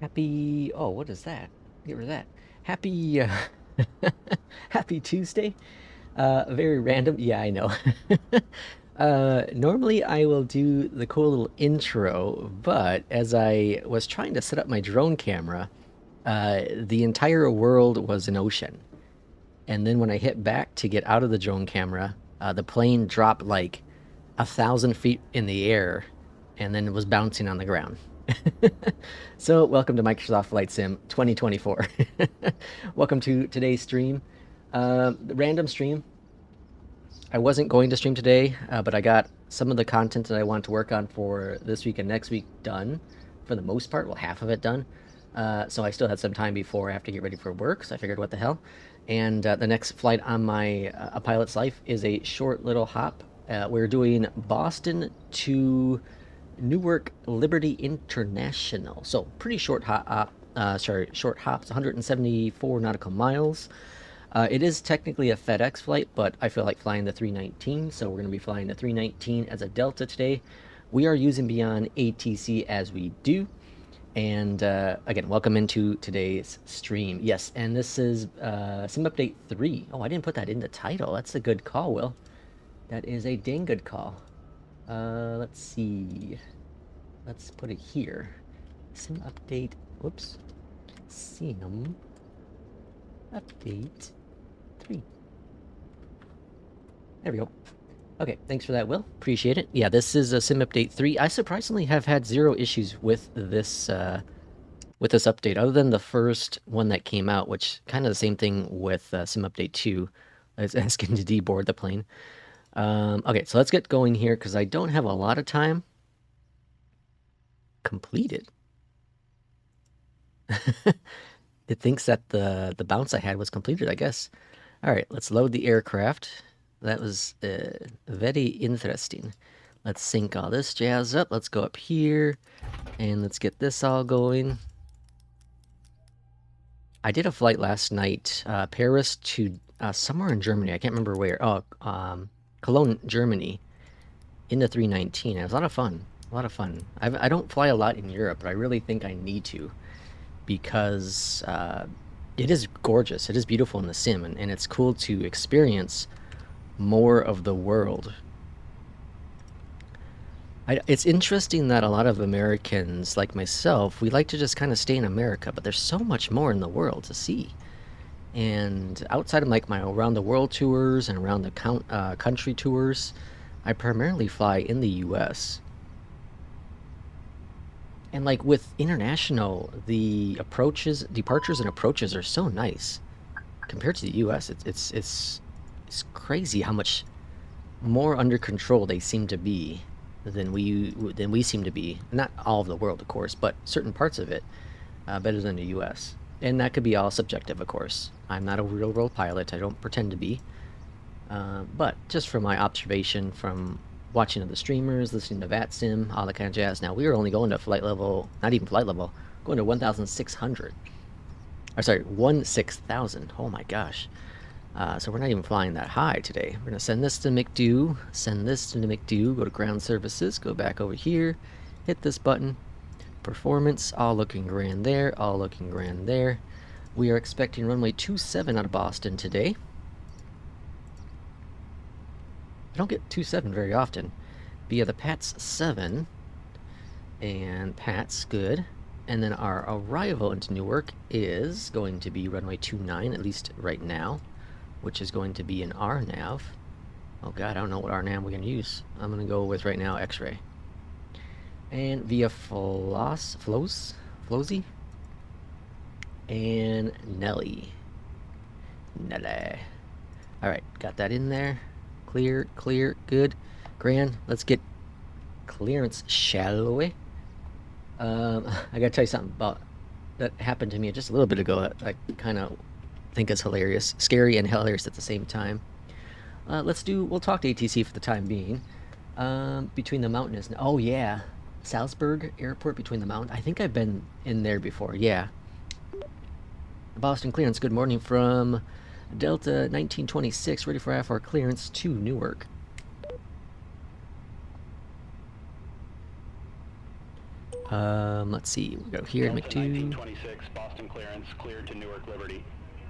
Happy, oh, what is that? Get rid of that. Happy, happy Tuesday. Very random. Yeah, I know. Normally I will do the cool little intro, but as I was trying to set up my drone camera, the entire world was an ocean. And then when I hit back to get out of the drone camera, the plane dropped like 1,000 feet in the air and then it was bouncing on the ground. So, welcome to Microsoft Flight Sim 2024. Welcome to today's stream. Random stream. I wasn't going to stream today, but I got some of the content that I want to work on for this week and next week done, for the most part. Well, half of it done. So I still had some time before I have to get ready for work, so I figured, what the hell. And the next flight on my A Pilot's Life is a short little hop. We're doing Boston to Newark Liberty International. So pretty short hop. Short hops, 174 nautical miles. It is technically a FedEx flight, but I feel like flying the 319, so we're going to be flying the 319 as a Delta today. We are using Beyond ATC as we do. And again, welcome into today's stream. Yes, and this is Sim Update 3. Oh, I didn't put that in the title. That's a good call, Will. That is a dang good call. Let's see. Let's put it here. Sim Update. Whoops. Sim Update 3. There we go. Okay, thanks for that, Will. Appreciate it. Yeah, this is a Sim Update 3. I surprisingly have had 0 issues with this update, other than the first one that came out, which kind of the same thing with Sim Update 2, as asking to deboard the plane. Okay, so let's get going here, because I don't have a lot of time. Completed. It thinks that the bounce I had was completed, I guess. All right, let's load the aircraft. That was very interesting. Let's sync all this jazz up. Let's go up here, and let's get this all going. I did a flight last night, Paris to somewhere in Germany. I can't remember where. Oh, Cologne, Germany, in the 319. It was a lot of fun. A lot of fun. I don't fly a lot in Europe, but I really think I need to, because it is gorgeous. It is beautiful in the sim, and it's cool to experience more of the world. It's interesting that a lot of Americans, like myself, we like to just kind of stay in America, but there's so much more in the world to see. And outside of like my around the world tours and around the country tours, I primarily fly in the U.S. And like with international, the departures and approaches are so nice compared to the U.S. It's crazy how much more under control they seem to be than we seem to be. Not all of the world, of course, but certain parts of it better than the U.S. And that could be all subjective, of course. I'm not a real world pilot. I don't pretend to be. But just from my observation, from watching other streamers, listening to VATSIM, all that kind of jazz. Now, we were only going to flight level, not even flight level, going to 1,600. Or sorry, 16,000. Oh my gosh. So we're not even flying that high today. We're going to send this to McDo, send this to McDo, go to ground services, go back over here, hit this button. Performance, all looking grand there, all looking grand there. We are expecting runway 27 out of Boston today. I don't get 27 very often. Via the PATS 7. And PATS, good. And then our arrival into Newark is going to be runway 29, at least right now, which is going to be an RNAV. Oh god, I don't know what RNAV we're going to use. I'm going to go with, right now, X-ray. And via Flosy, and Nelly. Alright, got that in there. Clear, good. Grand, let's get clearance, shall we? I gotta tell you something about that happened to me just a little bit ago that I kind of think is hilarious. Scary and hilarious at the same time. We'll talk to ATC for the time being. Between the mountains. Oh yeah. Salzburg Airport between the mountains. I think I've been in there before. Yeah. Boston clearance. Good morning from Delta 1926. Ready for IFR clearance to Newark. Let's see. We go here and make Delta two. 1926, Boston clearance, cleared to Newark Liberty.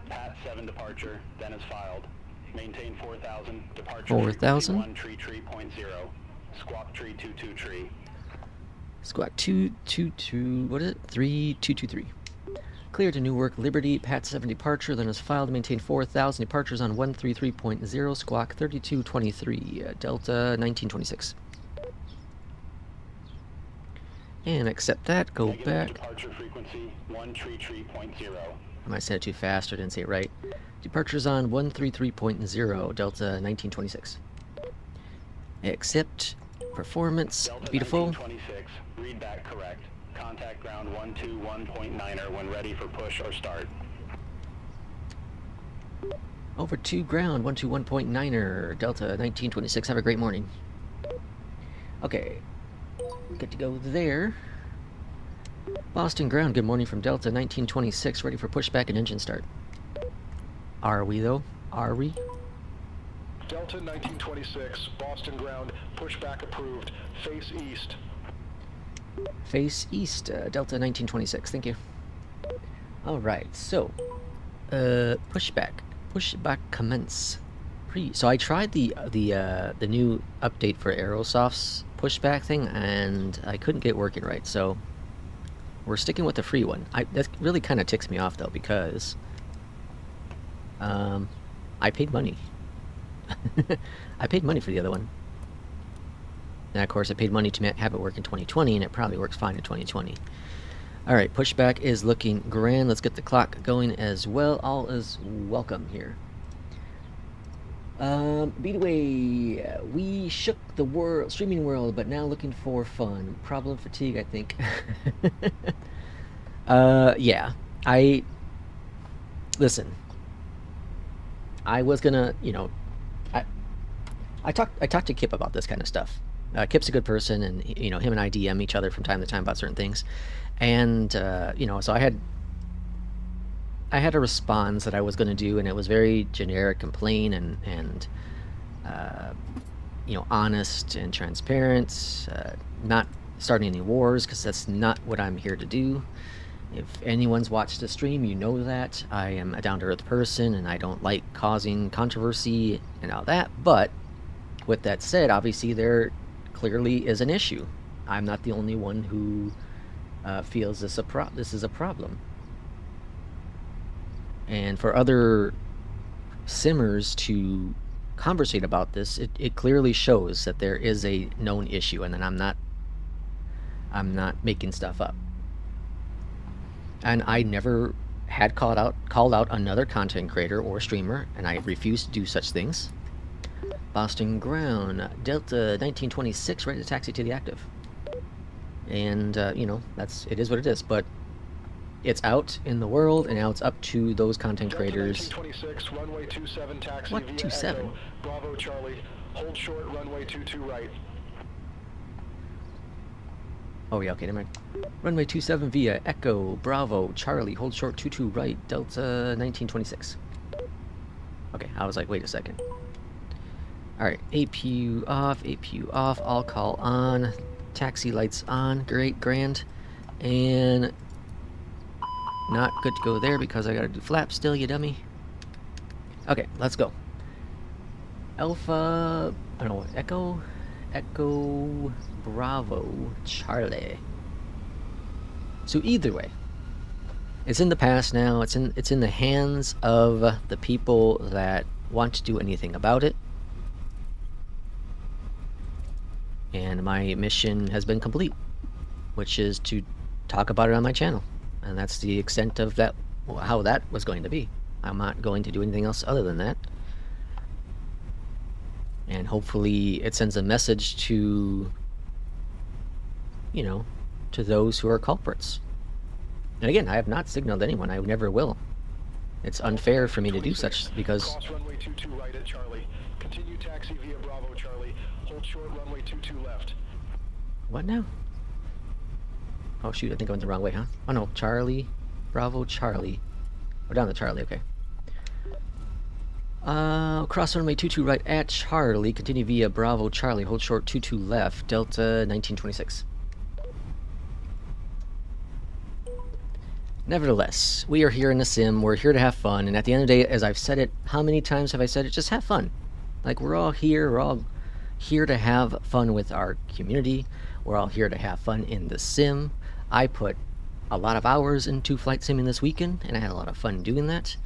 Pat 7 departure, then is filed. Maintain 4,000, departure 4,000. 1 tree 3.0, squawk tree 22 tree. Squawk 222, what is it? 3223. Clear to Newark Liberty, Pat 7 departure, then is filed, maintain 4,000, departures on 133.0, squawk 3223, Delta 1926. And accept that, go Negative back. Departure frequency 1 tree 3.0. I might say it too fast or didn't say it right. Departures on 133.0, Delta 1926. Accept, performance, Delta beautiful. 1926, read back correct. Contact ground 121.9er when ready for push or start. Over to ground, 121.9er, Delta 1926. Have a great morning. Okay, good to go there. Boston ground, good morning from Delta 1926. Ready for pushback and engine start. Are we though? Are we? Delta 1926, Boston ground, pushback approved, face east. Face east, Delta 1926. Thank you. All right, so pushback commence. So I tried the new update for Aerosoft's pushback thing, and I couldn't get it working right. So we're sticking with the free one. That really kind of ticks me off though, because I paid money. I paid money for the other one. And of course I paid money to have it work in 2020, and it probably works fine in 2020. Alright, pushback is looking grand. Let's get the clock going as well. All is welcome here. Beataway, we shook the world, streaming world, but now looking for fun. Problem fatigue, I think. Yeah. Listen. I was gonna, you know, I talked to Kip about this kind of stuff. Kip's a good person, and you know, him and I DM each other from time to time about certain things, and you know, so I had a response that I was going to do, and it was very generic and plain, and you know, honest and transparent, not starting any wars, because that's not what I'm here to do. If anyone's watched the stream, you know that I am a down-to-earth person, and I don't like causing controversy and all that. But with that said, obviously there clearly is an issue. I'm not the only one who feels this is a problem. And for other simmers to conversate about this, it clearly shows that there is a known issue, and that I'm not making stuff up. And I never had called out another content creator or streamer, and I refuse to do such things. Boston ground, Delta 1926, ready to taxi to the active. And you know, it is what it is. But it's out in the world, and now it's up to those content creators. Delta 1926, runway 27 taxi What? via 27? Echo, Bravo Charlie, hold short, runway 22 right. Oh yeah, okay, never mind. Runway 27 via Echo, Bravo, Charlie, hold short 22 right, Delta 1926. Okay, I was like, wait a second. Alright, APU off, all call on, taxi lights on, great, grand, and not good to go there because I gotta do flaps still, you dummy. Okay, let's go. Alpha, I don't know, Echo, Bravo, Charlie. So either way, it's in the past now. It's in the hands of the people that want to do anything about it. And my mission has been complete, which is to talk about it on my channel. And that's the extent of that, how that was going to be. I'm not going to do anything else other than that. And hopefully it sends a message to, you know, to those who are culprits. And again, I have not signaled anyone. I never will. It's unfair for me to do such, because... Cross runway 22 right at Charlie. Continue taxi via Bravo Charlie. Hold short runway 22 left. What now? Oh shoot, I think I went the wrong way, huh? Oh no, Charlie, Bravo, Charlie. We're down to Charlie, okay. Cross runway 22 right at Charlie. Continue via Bravo, Charlie. Hold short 22 left. Delta 1926. Nevertheless, we are here in the sim. We're here to have fun. And at the end of the day, as I've said it, how many times have I said it? Just have fun. Like, we're all here. We're all here to have fun with our community. We're all here to have fun in the sim. I put a lot of hours into flight simming this weekend, and I had a lot of fun doing that.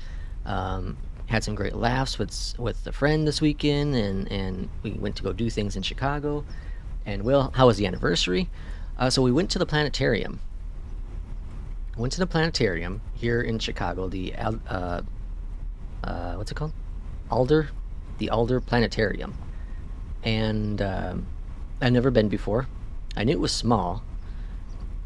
Had some great laughs with a friend this weekend, and we went to go do things in Chicago. And Will, how was the anniversary? So we went to the planetarium. Went to the planetarium here in Chicago. The what's it called? The Alder Planetarium. And I've never been before. I knew it was small.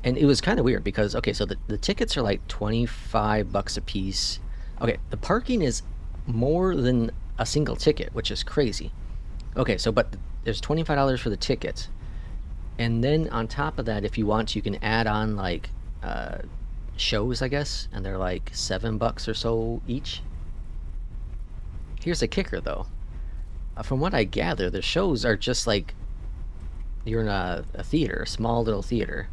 And it was kind of weird because, okay, so the tickets are like $25 a piece. Okay, the parking is more than a single ticket, which is crazy. Okay, so but there's $25 for the ticket. And then on top of that, if you want, you can add on like shows, I guess, and they're like $7 or so each. Here's the kicker though. From what I gather, the shows are just like you're in a theater, a small little theater.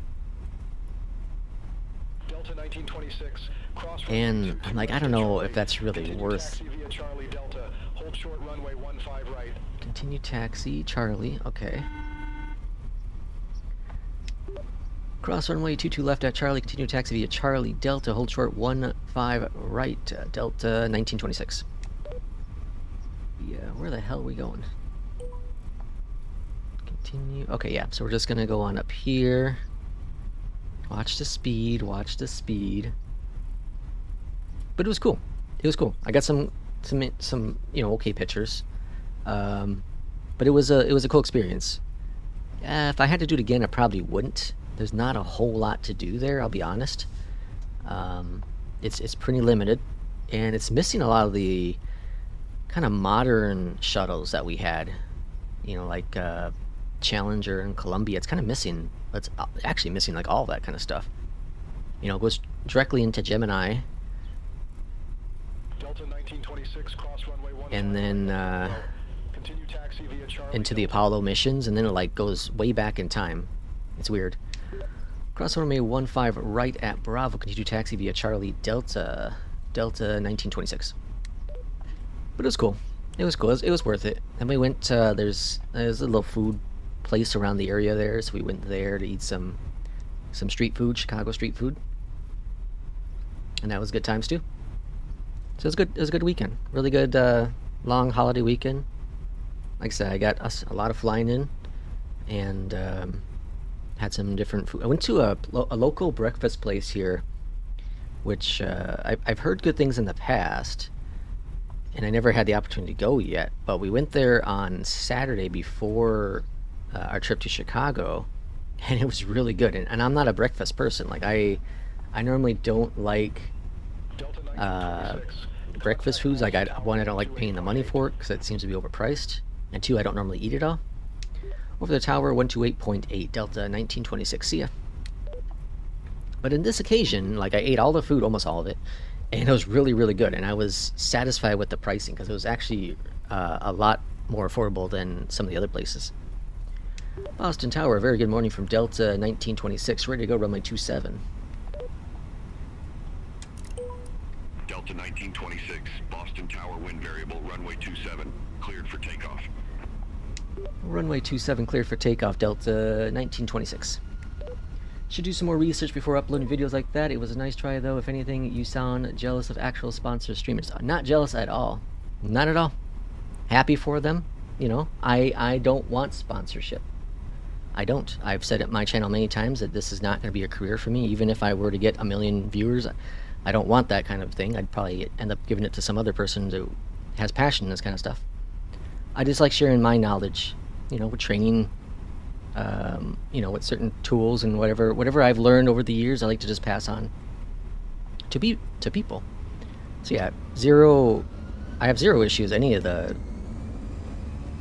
Delta 1926, And I'm like, I don't know if that's really worth. Charlie Delta, hold short runway 15 right. Continue taxi, Charlie. Okay. Cross runway 22 left at Charlie. Continue taxi via Charlie Delta. Hold short 15 right. Delta 1926. Yeah, where the hell are we going? Continue. Okay, yeah. So we're just gonna go on up here. Watch the speed. Watch the speed. But it was cool. It was cool. I got some okay pictures. But it was a cool experience. If I had to do it again, I probably wouldn't. There's not a whole lot to do there, I'll be honest. It's pretty limited, and it's missing a lot of the kind of modern shuttles that we had. You know, like Challenger and Columbia. It's kind of missing. It's actually missing like all that kind of stuff. You know, it goes directly into Gemini. Delta 1926, cross runway 15 and then continue taxi via Charlie into the Apollo missions, and then it like goes way back in time. It's weird. Cross runway 15 right at Bravo. Continue taxi via Charlie Delta 1926. But it was cool. It was cool. It was worth it. And we went. There's a little food place around the area there, so we went there to eat some street food, Chicago street food, and that was good times too. So it was good. It was a good weekend. Really good long holiday weekend. Like I said, I got us a lot of flying in, and had some different food. I went to a local breakfast place here, which I've heard good things in the past, and I never had the opportunity to go yet. But we went there on Saturday before our trip to Chicago, and it was really good. And I'm not a breakfast person. Like I normally don't like breakfast foods. Like one, I don't like paying the money for it because it seems to be overpriced, and two, I don't normally eat it all. Over the tower, 128.8 Delta 1926. See ya. But in this occasion, like I ate all the food, almost all of it, and it was really, really good. And I was satisfied with the pricing because it was actually a lot more affordable than some of the other places. Boston Tower, very good morning from Delta 1926. Ready to go, runway 27. Delta 1926, Boston Tower wind variable, runway 27, cleared for takeoff. Runway 27 cleared for takeoff, Delta 1926. Should do some more research before uploading videos like that. It was a nice try though. If anything, you sound jealous of actual sponsor streamers. Not jealous at all. Not at all. Happy for them. You know, I don't want sponsorship. I don't. I've said it on my channel many times that this is not going to be a career for me. Even if I were to get 1 million viewers, I don't want that kind of thing. I'd probably end up giving it to some other person who has passion in this kind of stuff. I just like sharing my knowledge, you know, with training, you know, with certain tools and whatever I've learned over the years, I like to just pass on to people. So yeah, I have zero issues any of the,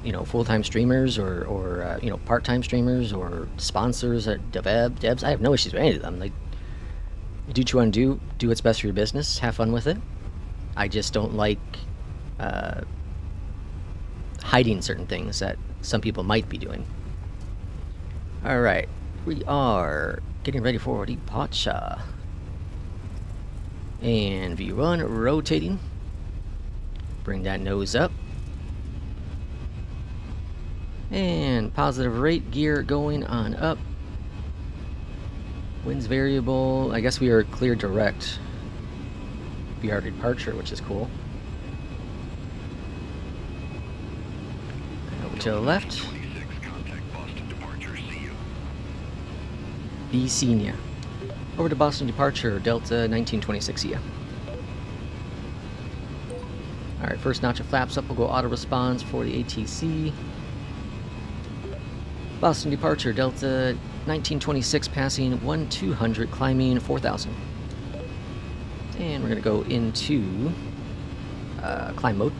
you know, full-time streamers or you know, part-time streamers or sponsors at devs. I have no issues with any of them. Like, do what you want to do what's best for your business, have fun with it. I just don't like hiding certain things that some people might be doing. Alright, we are getting ready for departure. And V1 rotating. Bring that nose up. And positive rate gear going on up. Winds variable. I guess we are clear direct. VR departure, which is cool. And over to the left. Contact Boston departure. See you. Be senior. Over to Boston departure, Delta 1926, yeah. Alright, first notch of flaps up, we'll go auto response for the ATC. Boston departure, Delta 1926, passing 1200, climbing 4000. And we're going to go into climb mode.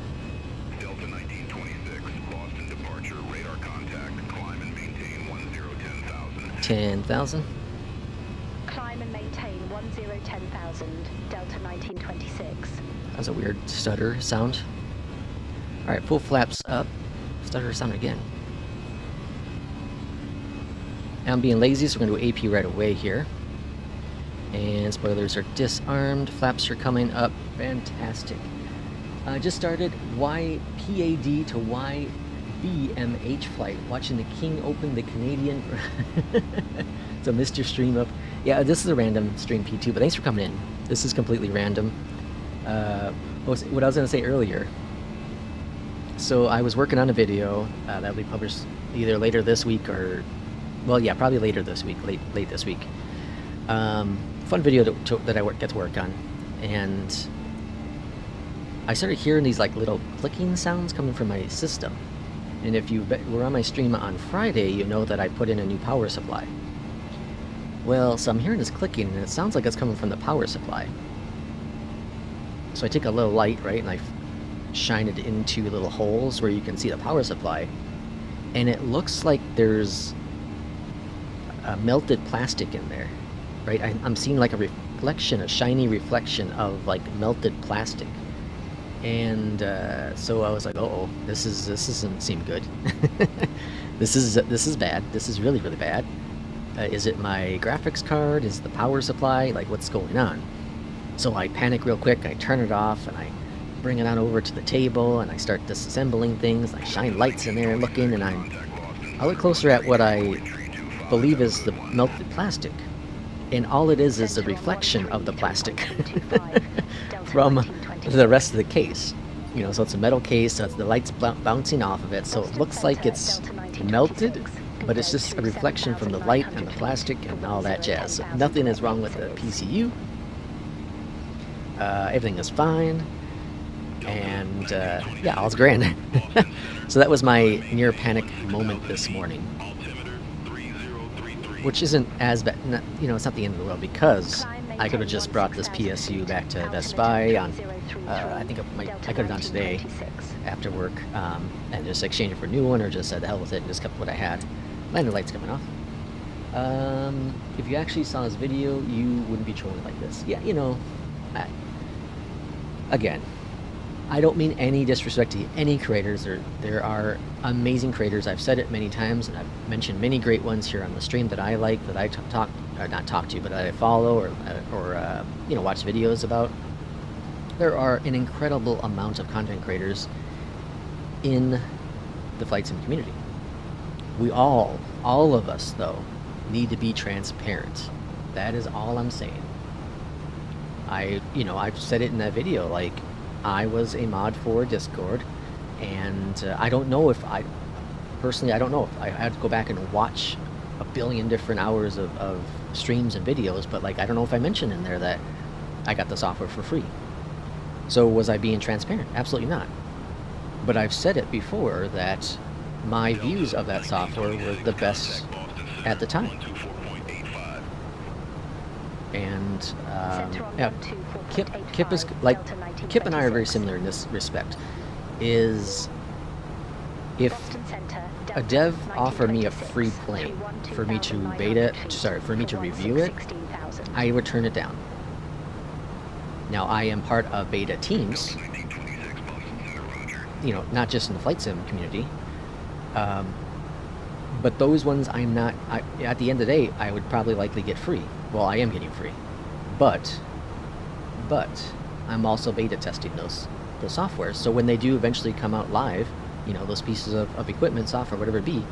Delta 1926, Boston departure, radar contact, climb and maintain 1010,000. 10,000. Climb and maintain 1010,000, Delta 1926. That was a weird stutter sound. Alright, full flaps up. Stutter sound again. I'm being lazy, so we're going to do AP right away here. And spoilers are disarmed. Flaps are coming up. Fantastic. Just started YPAD to YBMH flight. Watching the King Open the Canadian. So Mr. Stream up. Yeah, this is a random stream P2, but thanks for coming in. This is completely random. What I was going to say earlier. So I was working on a video that'll be published either later this week or, well, yeah, probably later this week, late this week. Fun video that I get to work on, and I started hearing these like little clicking sounds coming from my system. And if you were on my stream on Friday, you know that I put in a new power supply. Well, so I'm hearing this clicking, and it sounds like it's coming from the power supply. So I take a little light, right, and I shine it into little holes where you can see the power supply, and it looks like there's a melted plastic in there, right? I'm seeing like a reflection, a shiny reflection of like melted plastic, and so I was like, oh, this doesn't seem good. This is bad. This is really bad. Is it my graphics card? Is it the power supply? Like, what's going on? So I panic real quick. I turn it off and I bring it on over to the table and I start disassembling things. I shine lights in there, looking, and I look closer at what I believe is the melted plastic, and all it is the reflection of the plastic from the rest of the case. You know, so it's a metal case, so it's the light's bouncing off of it, so it looks like it's melted, but it's just a reflection from the light and the plastic and all that jazz. So nothing is wrong with the PCU. Everything is fine, and yeah, all's grand. So that was my near panic moment this morning, which isn't as bad. You know, it's not the end of the world, because I could have just brought this PSU back to Best Buy on, I think I could have done today after work, and just exchanged it for a new one, or just said the hell with it and just kept what I had. Landing light's coming off. If you actually saw this video, you wouldn't be trolling like this. Yeah, you know, again, I don't mean any disrespect to any creators. There are amazing creators. I've said it many times, and I've mentioned many great ones here on the stream that I like, that I not talk to, but that I follow or you know, watch videos about. There are an incredible amount of content creators in the flight sim community. We all of us though, need to be transparent. That is all I'm saying. I've said it in that video, like, I was a mod for Discord, and I don't know if I don't know if I had to go back and watch a billion different hours of streams and videos, but like, I don't know if I mentioned in there that I got the software for free. So was I being transparent? Absolutely not. But I've said it before that my views of that software were the best at the time. And yeah, Kip is like, Kip and I are very similar in this respect. Is if a dev offered me a free plane for me to review it, I would turn it down. Now, I am part of beta teams, you know, not just in the flight sim community, but those ones I'm not, at the end of the day, I would probably likely get free. Well, I am getting free, but but I'm also beta testing those softwares. So when they do eventually come out live, you know, those pieces of equipment, software, whatever it be,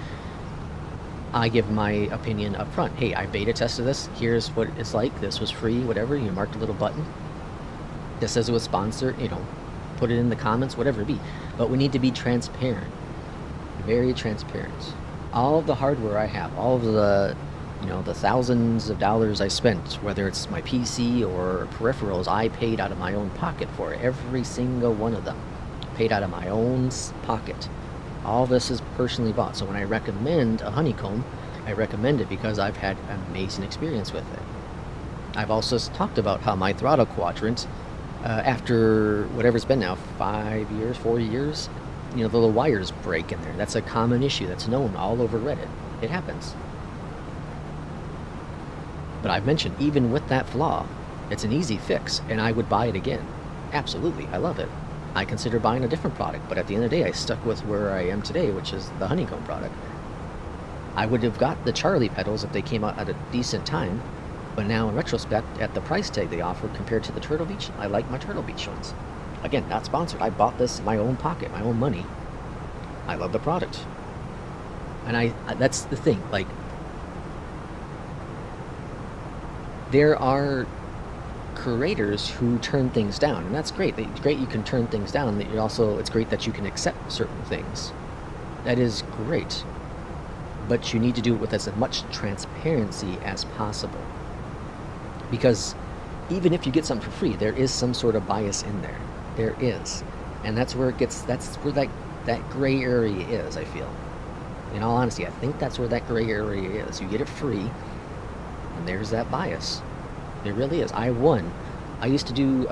I give my opinion up front. Hey, I beta tested this. Here's what it's like. This was free, whatever. You marked a little button. This says it was sponsored, you know, put it in the comments, whatever it be. But we need to be transparent, very transparent. All of the hardware I have, all of the, you know, the thousands of dollars I spent, whether it's my PC or peripherals, I paid out of my own pocket for every single one of them. Paid out of my own pocket. All this is personally bought. So when I recommend a Honeycomb, I recommend it because I've had an amazing experience with it. I've also talked about how my throttle quadrant, after whatever it's been now, 5 years, 4 years, you know, the little wires break in there. That's a common issue that's known all over Reddit. It happens. But I've mentioned, even with that flaw, it's an easy fix, and I would buy it again. Absolutely, I love it. I consider buying a different product, but at the end of the day, I stuck with where I am today, which is the Honeycomb product. I would have got the Charlie pedals if they came out at a decent time, but now in retrospect, at the price tag they offer compared to the Turtle Beach, I like my Turtle Beach ones. Again, not sponsored. I bought this in my own pocket, my own money. I love the product. And that's the thing, like, there are creators who turn things down, and that's great. It's great you can turn things down. It's great that you can accept certain things. That is great. But you need to do it with as much transparency as possible. Because even if you get something for free, there is some sort of bias in there. There is. And that's where that gray area is, I feel. In all honesty, I think that's where that gray area is. You get it free, and there's that bias. It really is. I used to do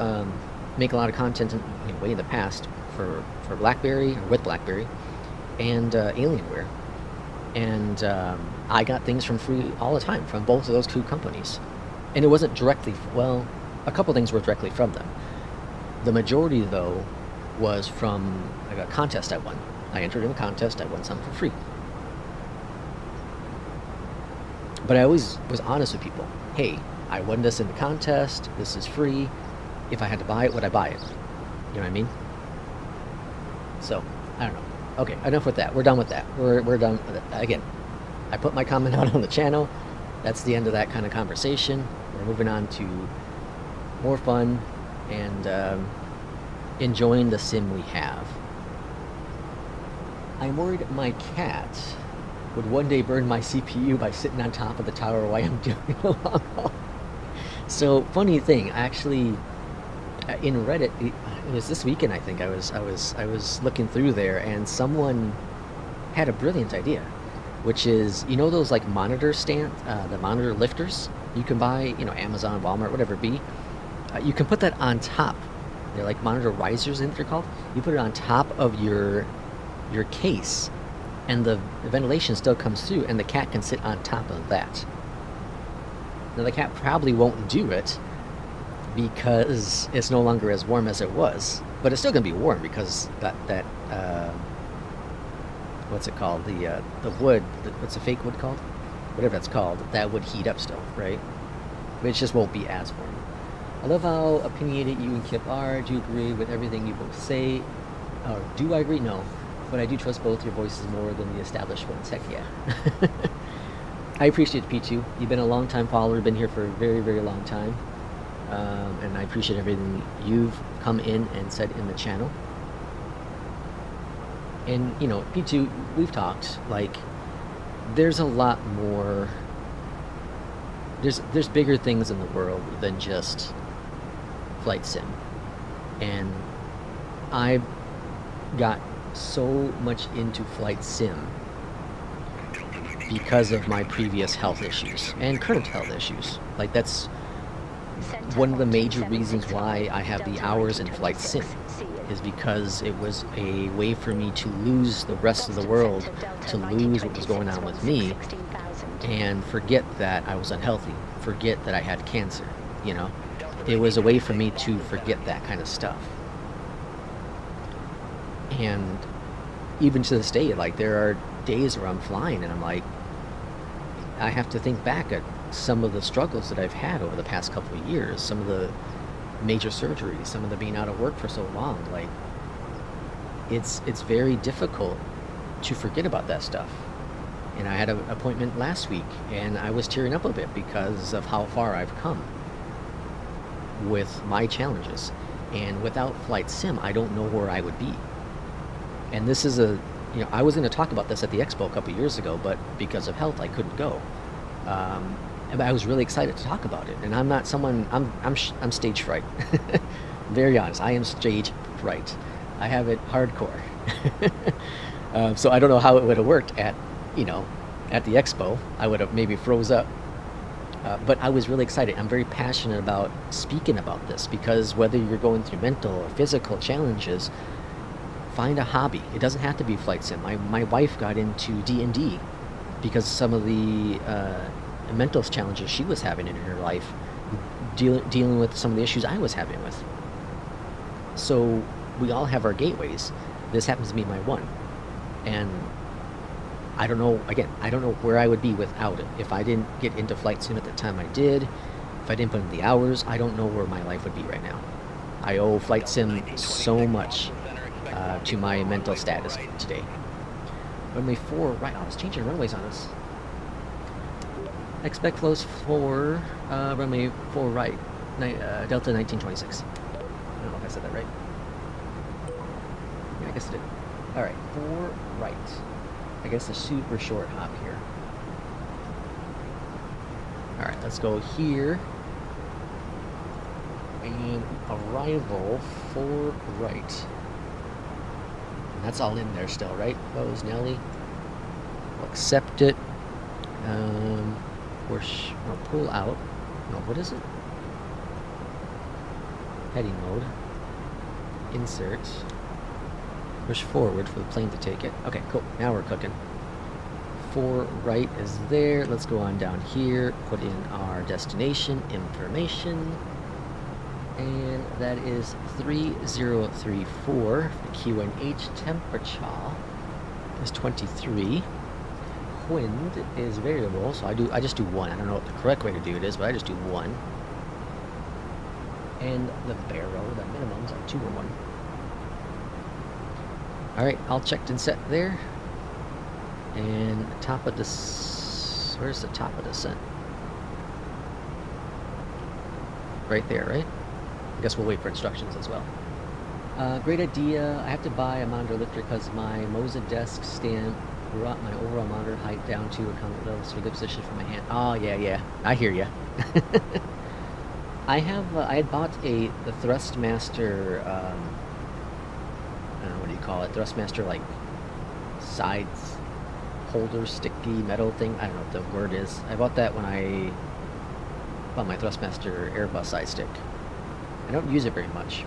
make a lot of content way in the past for BlackBerry, or with BlackBerry, and Alienware, and I got things from free all the time from both of those two companies, and it wasn't directly. Well, a couple things were directly from them. The majority, though, was from like a contest I won. I entered in a contest. I won something for free. But I always was honest with people. Hey, I won this in the contest. This is free. If I had to buy it, would I buy it? You know what I mean? So, I don't know. Okay, enough with that. We're done with that. We're done with it. Again, I put my comment out on the channel. That's the end of that kind of conversation. We're moving on to more fun and enjoying the sim we have. I'm worried my cat would one day burn my CPU by sitting on top of the tower while I'm doing a long haul. So, funny thing, actually, in Reddit, it was this weekend, I think, I was looking through there, and someone had a brilliant idea, which is, you know those like monitor stand, the monitor lifters you can buy, you know, Amazon, Walmart, whatever it be. You can put that on top. They're like monitor risers, I think they're called. You put it on top of your case, and the ventilation still comes through, and the cat can sit on top of that. Now the cat probably won't do it because it's no longer as warm as it was, but it's still gonna be warm because that what's it called? The wood. What's the fake wood called? Whatever that's called. That would heat up still, right? But it just won't be as warm. I love how opinionated you and Kip are. Do you agree with everything you both say? Or do I agree? No. But I do trust both your voices more than the established ones. Heck yeah. I appreciate it, P2. You've been a long-time follower, been here for a very, very long time. And I appreciate everything you've come in and said in the channel. And, you know, P2, we've talked, like, there's a lot more... There's bigger things in the world than just flight sim. And I got so much into flight sim because of my previous health issues and current health issues. Like, that's one of the major reasons why I have the hours in flight sim, is because it was a way for me to lose the rest of the world, to lose what was going on with me, and forget that I was unhealthy, forget that I had cancer, you know? It was a way for me to forget that kind of stuff. And even to this day, like, there are days where I'm flying and I'm like, I have to think back at some of the struggles that I've had over the past couple of years, some of the major surgeries, some of them being out of work for so long. Like, it's very difficult to forget about that stuff. And I had an appointment last week, and I was tearing up a bit because of how far I've come with my challenges. And without Flight Sim, I don't know where I would be. And this is I was going to talk about this at the expo a couple years ago, but because of health, I couldn't go. But I was really excited to talk about it. And I'm not someone, I'm stage fright. Very honest, I am stage fright. I have it hardcore. So I don't know how it would have worked at the expo. I would have maybe froze up. But I was really excited. I'm very passionate about speaking about this, because whether you're going through mental or physical challenges, find a hobby. It doesn't have to be Flight Sim. My wife got into D&D because some of the mental challenges she was having in her life, dealing with some of the issues I was having with. So we all have our gateways. This happens to be my one. And I don't know where I would be without it. If I didn't get into Flight Sim at the time I did, if I didn't put in the hours, I don't know where my life would be right now. I owe Flight Sim so much to my mental status today. Runway 4 right. Oh, it's changing runways on us. Expect flows for runway 4 right, Delta 1926. I don't know if I said that right. Yeah, I guess I did. Alright, 4 right. I guess a super short hop here. Alright, let's go here. And arrival 4 right. And that's all in there still, right? Close, Nelly. We'll accept it. We'll pull out. No, what is it? Heading mode. Insert. Push forward for the plane to take it. Okay, cool. Now we're cooking. 4 right is there. Let's go on down here. Put in our destination information. And that is 3034. The QNH temperature is 23. Wind is variable, so I just do 1. I don't know what the correct way to do it is, but I just do 1. And the barrel, the minimums are 2 or 1. Alright, all checked and set there. And top of this, where's the top of descent? Right there, right? I guess we'll wait for instructions as well. Great idea. I have to buy a monitor lifter because my Moza desk stand brought my overall monitor height down to a comfort level, so a good position for my hand. Oh, yeah. I hear ya. I had bought the Thrustmaster, I don't know, what do you call it? Thrustmaster, like, sides holder, sticky metal thing. I don't know what the word is. I bought that when I bought my Thrustmaster Airbus side stick. I don't use it very much,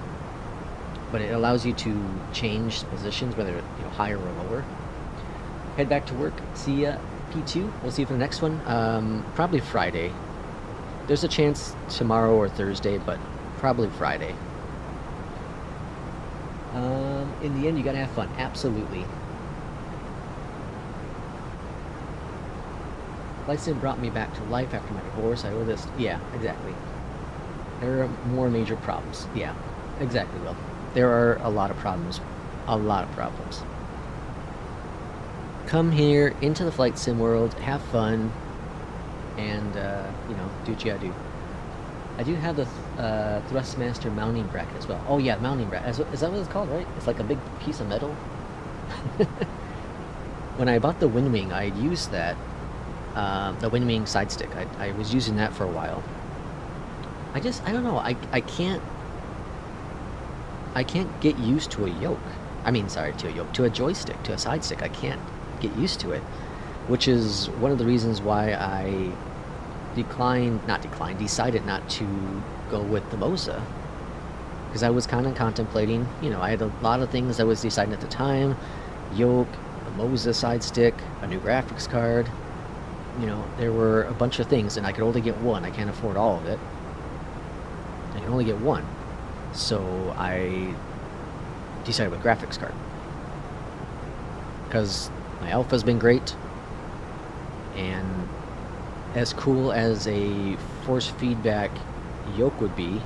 but it allows you to change positions, whether higher or lower. Head back to work. See ya, P2. We'll see you for the next one. Probably Friday. There's a chance tomorrow or Thursday, but probably Friday. In the end, you gotta have fun. Absolutely. Flight Sim brought me back to life after my divorce. I owe this. Yeah, exactly. There are more major problems. Yeah, exactly, Will. There are a lot of problems. A lot of problems. Come here into the Flight Sim world, have fun, and, do what you gotta do. I do have the Thrustmaster mounting bracket as well. Oh yeah, mounting bracket. Is that what it's called, right? It's like a big piece of metal. When I bought the Windwing, I had used that, the Windwing side stick. I was using that for a while. I don't know, I can't get used to a yoke. To a joystick, to a side stick. I can't get used to it, which is one of the reasons why I decided not to go with the Moza, because I was kind of contemplating, I had a lot of things I was deciding at the time: yoke, the Moza side stick, a new graphics card. There were a bunch of things, and I could only get one. I can't afford all of it. I can only get one, so I decided with graphics card, because my alpha's been great, and as cool as a force feedback yoke would be,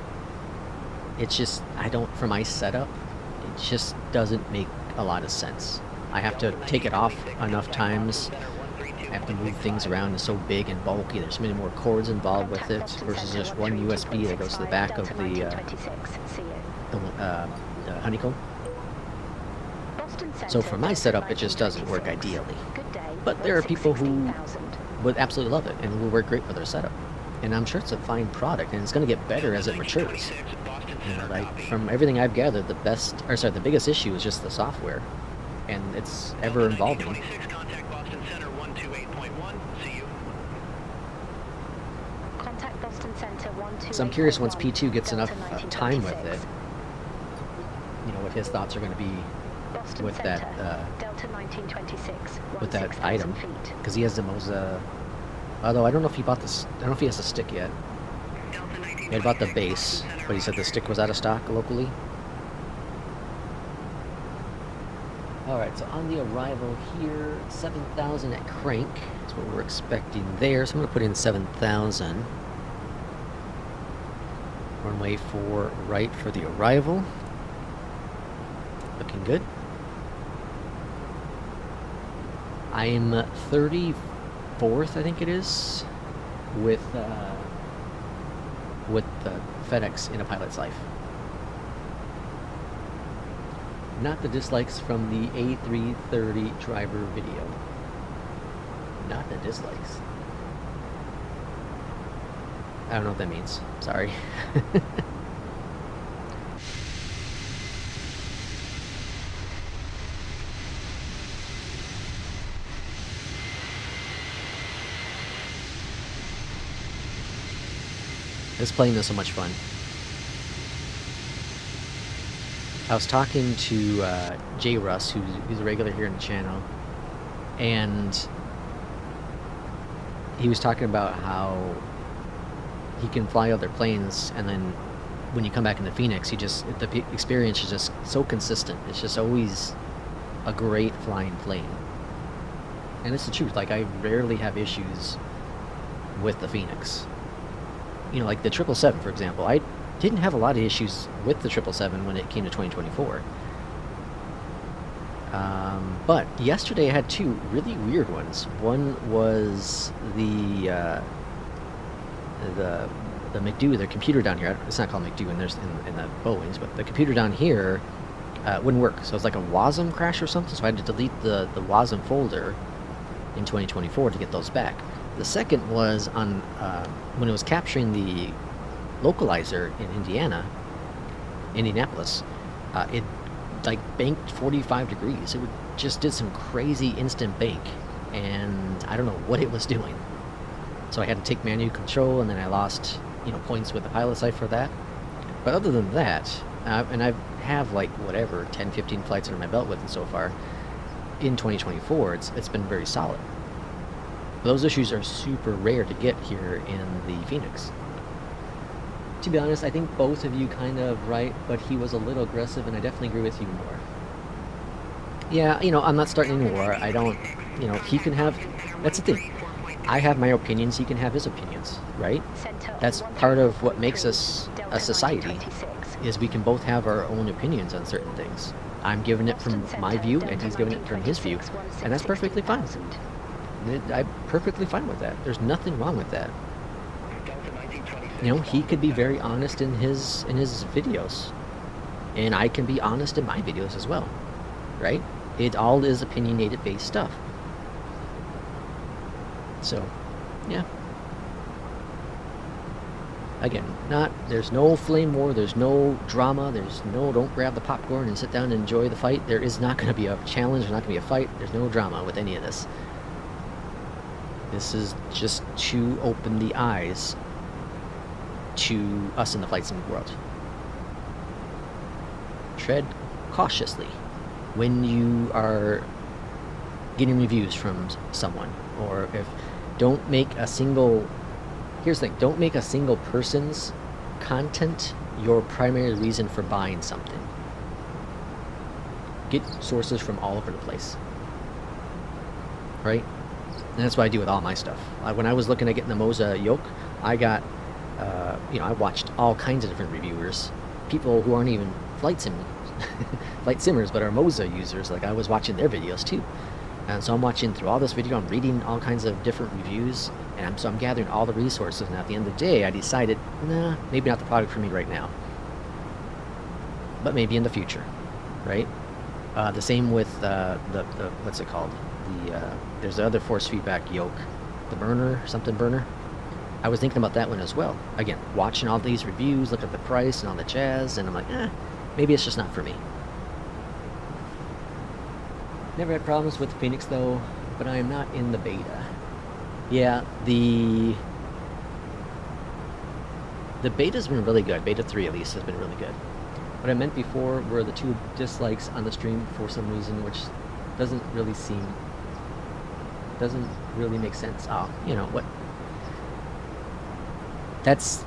it's just, I don't, for my setup, it just doesn't make a lot of sense. I have to take it off enough times. I have to move things around. It's so big and bulky. There's many more cords involved with it versus just one USB that goes to the back of the honeycomb. So for my setup, it just doesn't work ideally. But there are people who would absolutely love it and will work great for their setup. And I'm sure it's a fine product, and it's going to get better as it matures. You know, like, from everything I've gathered, the biggest issue is just the software, and it's ever evolving. So I'm curious, once P2 gets enough time with it, you know, what his thoughts are going to be with that item, because he has the most. Although I don't know if he bought this. I don't know if he has the stick yet. He had bought the base, but he said the stick was out of stock locally. Alright, so on the arrival here, 7,000 at crank. That's what we're expecting there. So I'm going to put in 7,000. Runway 4 right for the arrival. Looking good. I'm 34th, I think it is, with FedEx in a pilot's life. Not the dislikes from the A330 driver video. Not the dislikes. I don't know what that means. Sorry. This plane is so much fun. I was talking to Jay Russ, who's a regular here in the channel, and he was talking about how he can fly other planes, and then when you come back into Phoenix, the experience is just so consistent. It's just always a great flying plane. And it's the truth. Like, I rarely have issues with the Phoenix. You know, like the 777, for example. I didn't have a lot of issues with the 777 when it came to 2024. But yesterday I had two really weird ones. One was the McDo, their computer down here. It's not called McDo in the Boeings, but the computer down here wouldn't work. So it's like a WASM crash or something. So I had to delete the WASM folder in 2024 to get those back. The second was on when it was capturing the localizer in Indianapolis. It like banked 45 degrees. It just did some crazy instant bank, and I don't know what it was doing. So I had to take manual control, and then I lost, you know, points with the pilot site for that. But other than that, and I have like whatever 10, 15 flights under my belt with it so far in 2024. It's been very solid. Those issues are super rare to get here in the Phoenix. To be honest, I think both of you kind of right, but he was a little aggressive, and I definitely agree with you more. Yeah, you know, I'm not starting any war. I don't, you know, he can have, that's the thing. I have my opinions, he can have his opinions, right? That's part of what makes us a society, is we can both have our own opinions on certain things. I'm giving it from my view, and he's giving it from his view, and that's perfectly fine. I'm perfectly fine with that. There's nothing wrong with that. You know, he could be very honest in his videos, and I can be honest in my videos as well, right? It all is opinionated based stuff. So, yeah. Again, there's no flame war, there's no drama, don't grab the popcorn and sit down and enjoy the fight. There is not going to be a challenge, there's not going to be a fight, there's no drama with any of this. This is just to open the eyes to us in the flight sim world. Tread cautiously when you are getting reviews from someone, or don't make a single, here's the thing, don't make a single person's content your primary reason for buying something. Get sources from all over the place, right? And that's what I do with all my stuff. When I was looking at getting the Moza yoke, I got, you know, I watched all kinds of different reviewers, people who aren't even flight simmers, but are Moza users. Like, I was watching their videos too. And so I'm watching through all this video, I'm reading all kinds of different reviews, and so I'm gathering all the resources, and at the end of the day, I decided, nah, maybe not the product for me right now. But maybe in the future, right? The same with the what's it called? There's the other force feedback yoke, the burner, something burner. I was thinking about that one as well. Again, watching all these reviews, look at the price and all the jazz, and I'm like, maybe it's just not for me. Never had problems with the Phoenix though, but I am not in the beta. Yeah, the beta's been really good. Beta 3 at least has been really good. What I meant before were the 2 dislikes on the stream for some reason, which doesn't really make sense. Oh, you know what? That's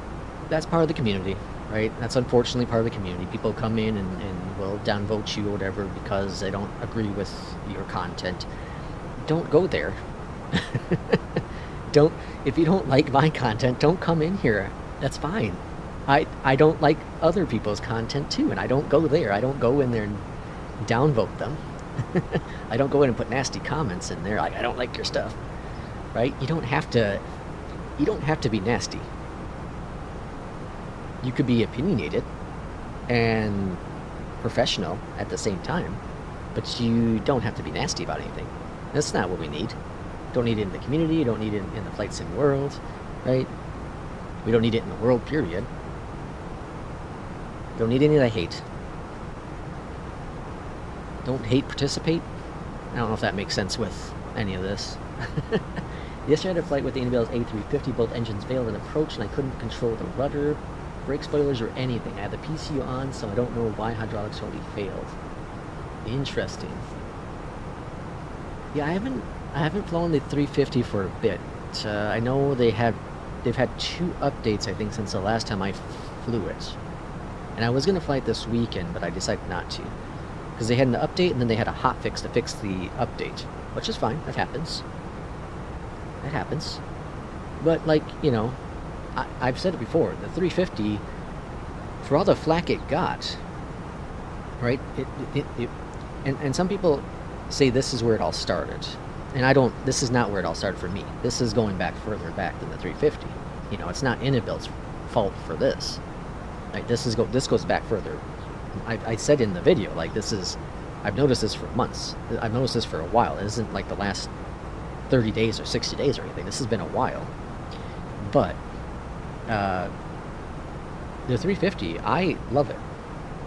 part of the community, right? That's unfortunately part of the community. People come in and will downvote you or whatever because they don't agree with your content. Don't go there. If you don't like my content, don't come in here. That's fine. I don't like other people's content too, and I don't go there. I don't go in there and downvote them. I don't go in and put nasty comments in there like, I don't like your stuff. Right? You don't have to be nasty. You could be opinionated and professional at the same time, but you don't have to be nasty about anything. That's not what we need. Don't need it in the community, you don't need it in the flight sim world, right? We don't need it in the world, period. Don't need any of that hate. Don't hate, participate. I don't know if that makes sense with any of this. Yesterday I had a flight with the Annabelle's A350, both engines failed in approach and I couldn't control the rudder, brake spoilers, or anything. I had the PCU on, so I don't know why hydraulics totally failed. Interesting. Yeah, I haven't flown the 350 for a bit. I know they've had 2 updates, I think, since the last time I flew it. And I was going to fly it this weekend, but I decided not to. Because they had an update, and then they had a hotfix to fix the update. Which is fine, that happens. That happens. But, like, you know, I've said it before, the 350, for all the flack it got, right, and some people say this is where it all started. And this is not where it all started for me. This is going back further back than the 350. You know, it's not Innobuild's fault for this. Like, this goes back further. I said in the video, like, I've noticed this for months. I've noticed this for a while. It isn't like the last 30 days or 60 days or anything. This has been a while. But the 350, I love it.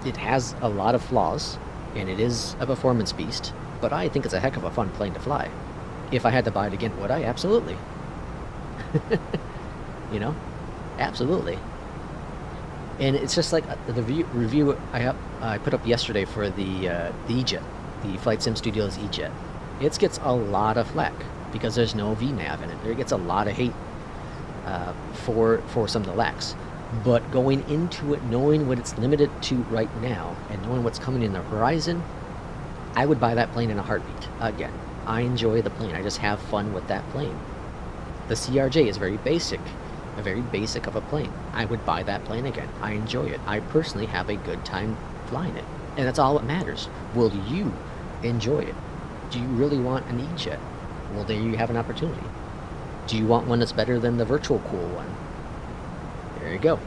It has a lot of flaws, and it is a performance beast, but I think it's a heck of a fun plane to fly. If I had to buy it again, would I? Absolutely. You know? Absolutely. And it's just like the review I put up yesterday for the E-Jet, the Flight Sim Studios E-Jet. It gets a lot of flack because there's no VNav in it. It gets a lot of hate for some of the lacks. But going into it, knowing what it's limited to right now, and knowing what's coming in the horizon, I would buy that plane in a heartbeat. Again, I enjoy the plane. I just have fun with that plane. The CRJ is very basic of a plane. I would buy that plane again. I enjoy it. I personally have a good time flying it. And that's all that matters. Will you enjoy it? Do you really want an E-Jet? Well, there you have an opportunity. Do you want one that's better than the virtual cool one? There you go.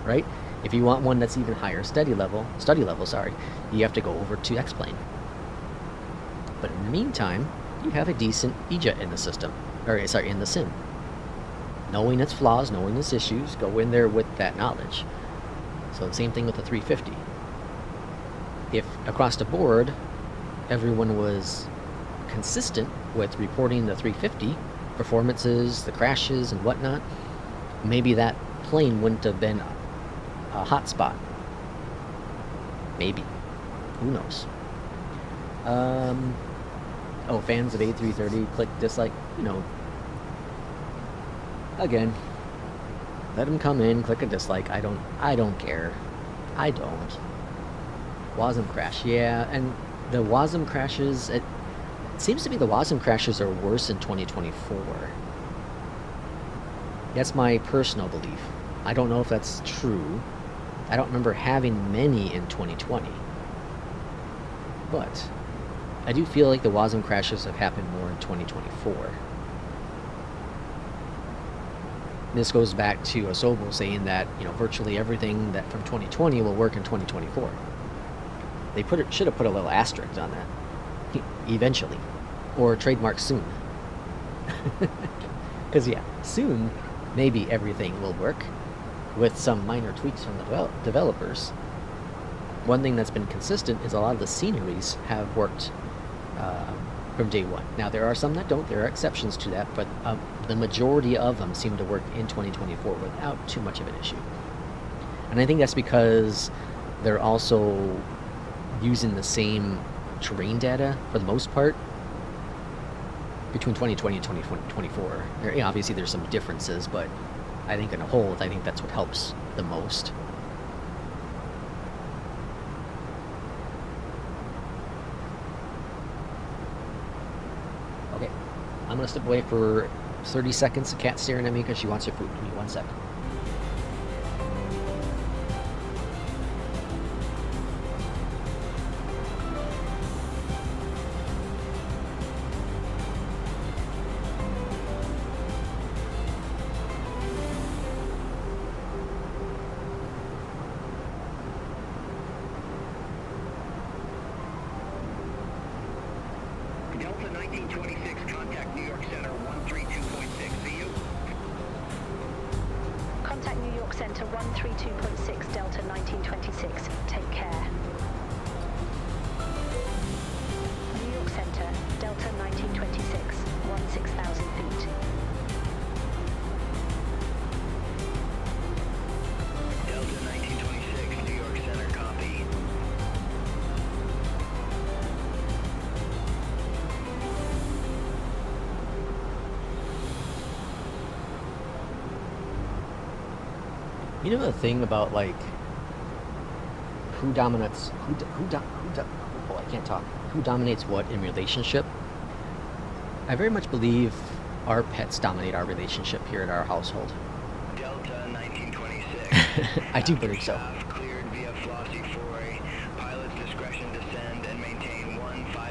Right? If you want one that's even higher study level, you have to go over to X-Plane. But in the meantime, you have a decent E-Jet in the system. In the sim. Knowing its flaws, knowing its issues, go in there with that knowledge. So the same thing with the 350. If across the board, everyone was consistent with reporting the 350 performances, the crashes and whatnot, maybe that plane wouldn't have been a hot spot. Maybe. Who knows? Oh, fans of A330, click dislike, you know. Again, let them come in, click a dislike. I don't care. I don't. WASM crash, yeah, and the WASM crashes, it seems to be the WASM crashes are worse in 2024. That's my personal belief. I don't know if that's true, I don't remember having many in 2020. But I do feel like the WASM crashes have happened more in 2024. This goes back to Asobo saying that, you know, virtually everything that from 2020 will work in 2024. They should have put a little asterisk on that. Eventually. Or trademark soon. Because, yeah, soon, maybe everything will work with some minor tweaks from the developers. One thing that's been consistent is a lot of the sceneries have worked from day one. Now, there are some that don't. There are exceptions to that, but the majority of them seem to work in 2024 without too much of an issue. And I think that's because they're also using the same terrain data for the most part between 2020 and 2024. Obviously, there's some differences, but I think in a whole, I think that's what helps the most. Okay, I'm gonna step away for 30 seconds. The cat's staring at me because she wants her food. Give me 1 second. Delta 1926, contact New York Center 132.6. See you. Contact New York Center 132.6 Delta 1926. Take care. New York Center, Delta 1926, 16,000 feet. Delta 1926, New York Center, copy. You know the thing about like who dominates oh, I can't talk. Who dominates what in relationship? I very much believe our pets dominate our relationship here at our household. Delta 1926. I do believe so. Cleared via Flossie Foray. Pilot's discretion descend and maintain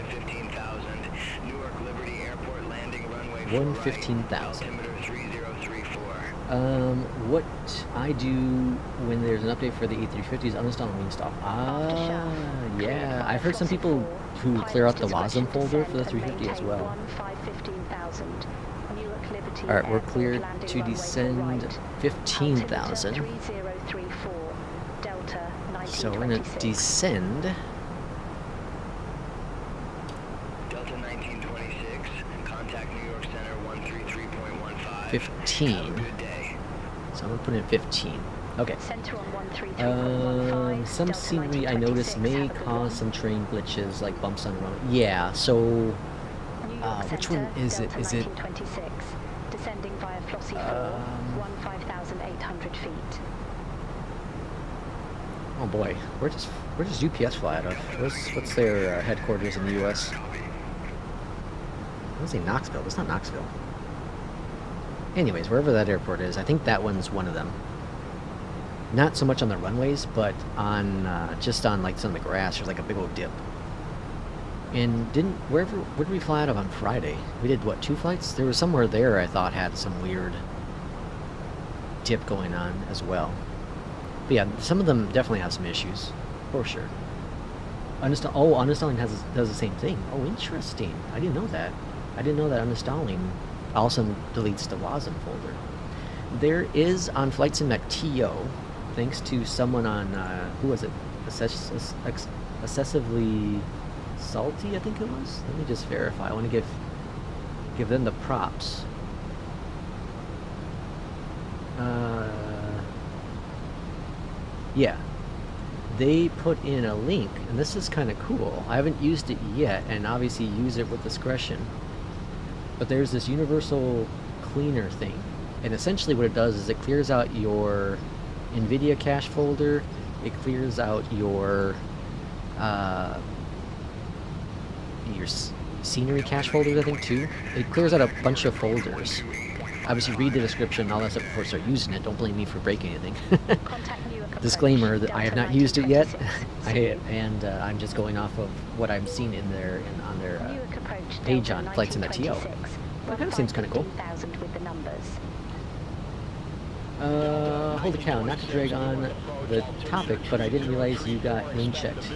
15,000. Newark Liberty Airport landing runway 15,000. altimeter 3034. What I do when there's an update for the A350 is uninstall and reinstall. Yeah. I've heard some people who clear out the WASM folder for the 350 as well. Alright, we're cleared to descend 15,000. So we're going to descend. Delta 1926, contact New York Center 133.15. 15. Good day. So I'm going to put in 15. Okay. Center on 133.15. Some scenery I noticed may cause some train glitches, like bumps on the runway. Yeah, so which one is it? Is it? Descending via Flossie 4, 15,800 feet. Oh boy, where does UPS fly out of? What's their headquarters in the U.S.? I want to say Knoxville. It's not Knoxville. Anyways, wherever that airport is, I think that one's one of them. Not so much on the runways, but on just on like some of the grass. There's like a big old dip. And where did we fly out of on Friday? We did what, 2 flights? There was somewhere there I thought had some weird dip going on as well. But yeah, some of them definitely have some issues, for sure. Uninstalling does the same thing. Oh, interesting. I didn't know that. I didn't know that uninstalling also deletes the WASM folder. There is on Flight Sim TO, thanks to someone on who was it? Excessively Salty, I think it was. Let me just verify. I want to give them the props. Yeah, they put in a link, and this is kind of cool. I haven't used it yet, and obviously use it with discretion. But there's this universal cleaner thing, and essentially what it does is it clears out your NVIDIA cache folder. It clears out your scenery cache folders, I think, too. It clears out a bunch of folders. Obviously, read the description and all that stuff before you start using it. Don't blame me for breaking anything. Contact Newark Disclaimer that I have not used it yet, I'm just going off of what I've seen in their on their page on Flights in the TO. That kind of seems kind of cool. Holy cow, not to drag on the topic, but I didn't realize you got name checked.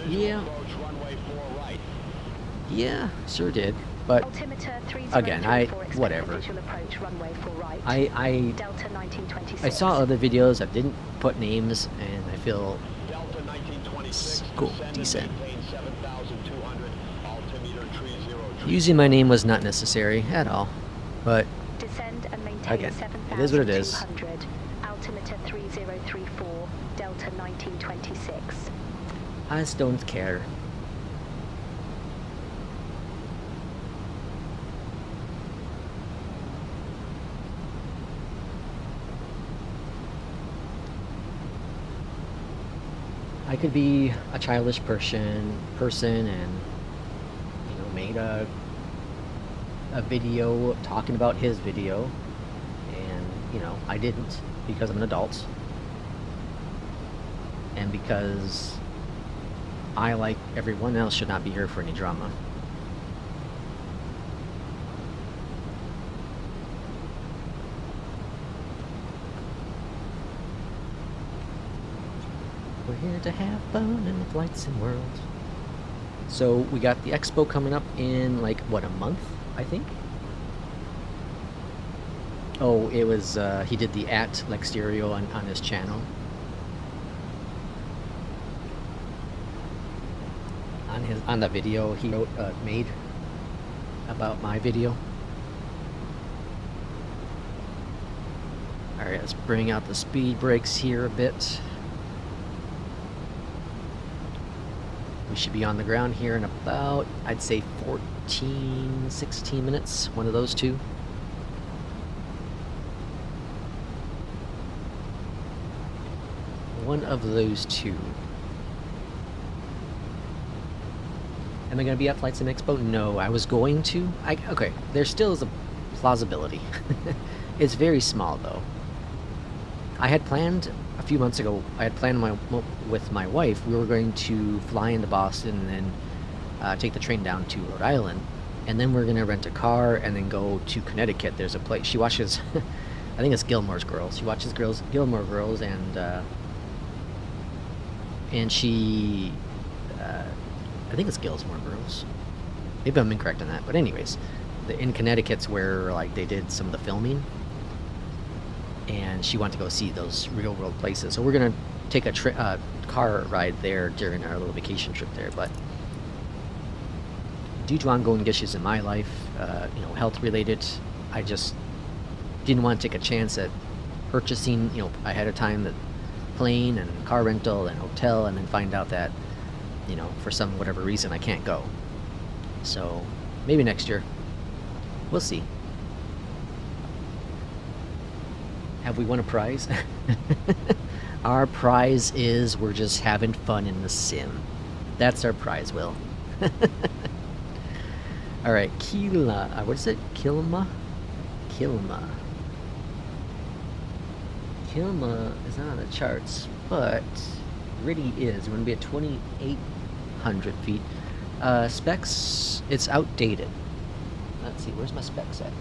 Yeah, sure did. But again, whatever. I saw other videos that didn't put names, and I feel cool, decent. Using my name was not necessary at all, but again, it is what it is. Altimeter 3034, Delta 1926. I just don't care. I could be a childish person and made a video talking about his video, and I didn't, because I'm an adult and because I, like everyone else, should not be here for any drama. We're here to have fun in the flight sim world. So we got the expo coming up in like what, a month, I think. Oh, it was he did the @Lexterio on his channel. On the video he made about my video. All right, let's bring out the speed brakes here a bit. We should be on the ground here in about, I'd say 14, 16 minutes, one of those two. One of those two. Am I going to be at Flight Sim Expo? No, I was going to. Okay, there still is a plausibility. It's very small, though. I had planned a few months ago, with my wife, we were going to fly into Boston and then take the train down to Rhode Island. And then we're going to rent a car and then go to Connecticut. There's a place, she watches, I think it's Gilmore's Girls. She watches Gilmore Girls, and she, I think it's Gilmore Girls. Maybe I'm incorrect on that. But anyways, in Connecticut's where like they did some of the filming. And she wanted to go see those real world places. So we're going to take a car ride there during our little vacation trip there. But due to ongoing issues in my life, health related, I just didn't want to take a chance at purchasing, ahead of time, the plane and car rental and hotel, and then find out that, for some whatever reason I can't go. So maybe next year. We'll see. Have we won a prize? Our prize is we're just having fun in the sim. That's our prize, Will. Alright, Kila. What is it? Kilma? Kilma. Kilma is not on the charts, but Riddy is. We're going to be at 2,800 feet. Specs, it's outdated. Let's see, where's my specs at?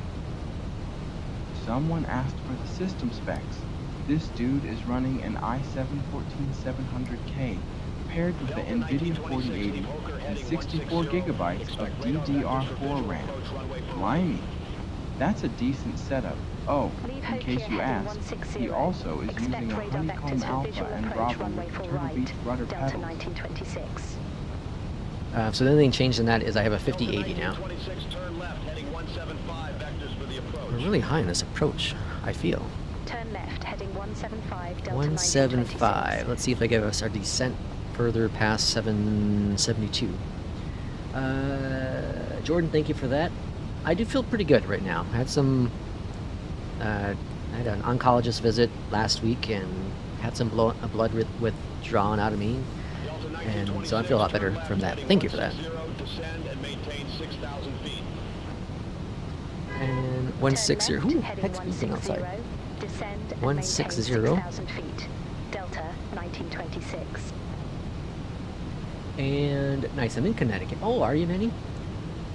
Someone asked for the system specs. This dude is running an i7-14700K paired with the NVIDIA 4080 and 64 gigabytes of DDR4 RAM. Blimey, that's a decent setup. Oh, in case you ask, he also is using a Honeycomb Alpha and Bravo with Turtle Beach rudder pedals. So the only thing changed in that is I have a 5080 now. We're really high in this approach, I feel. Turn left, heading 175, Delta 175. Let's see if they give us our descent further past 772. Jordan, thank you for that. I do feel pretty good right now. I had I had an oncologist visit last week and had some blood withdrawn out of me. And so I feel a lot better from that. Thank you for that. And 160. Who heck's beeping outside? 160. Delta 1926. 1926. And nice, I'm in Connecticut. Oh, are you, Minnie?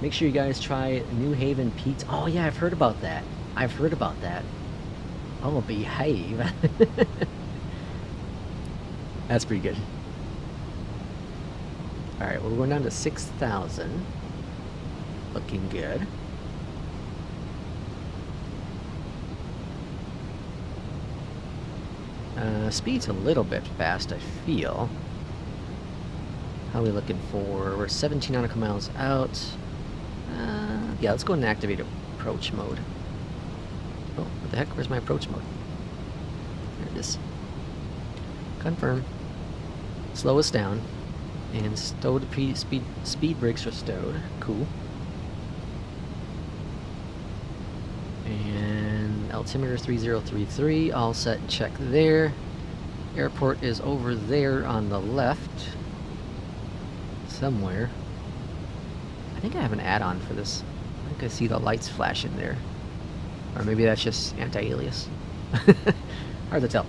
Make sure you guys try New Haven Pizza. Oh yeah, I've heard about that. I've heard about that. Oh, behave. That's pretty good. Alright, well, we're going down to 6,000. Looking good. Speed's a little bit fast, I feel. How are we looking for? We're 17 nautical miles out. Yeah, let's go and activate approach mode. Oh, what the heck? Where's my approach mode? There it is. Confirm. Slow us down. And stow the speed brakes are stowed. Cool. And altimeter 3033, all set and check there. Airport is over there on the left. Somewhere. I think I have an add-on for this. I think I see the lights flashing there. Or maybe that's just anti-alias. Hard to tell.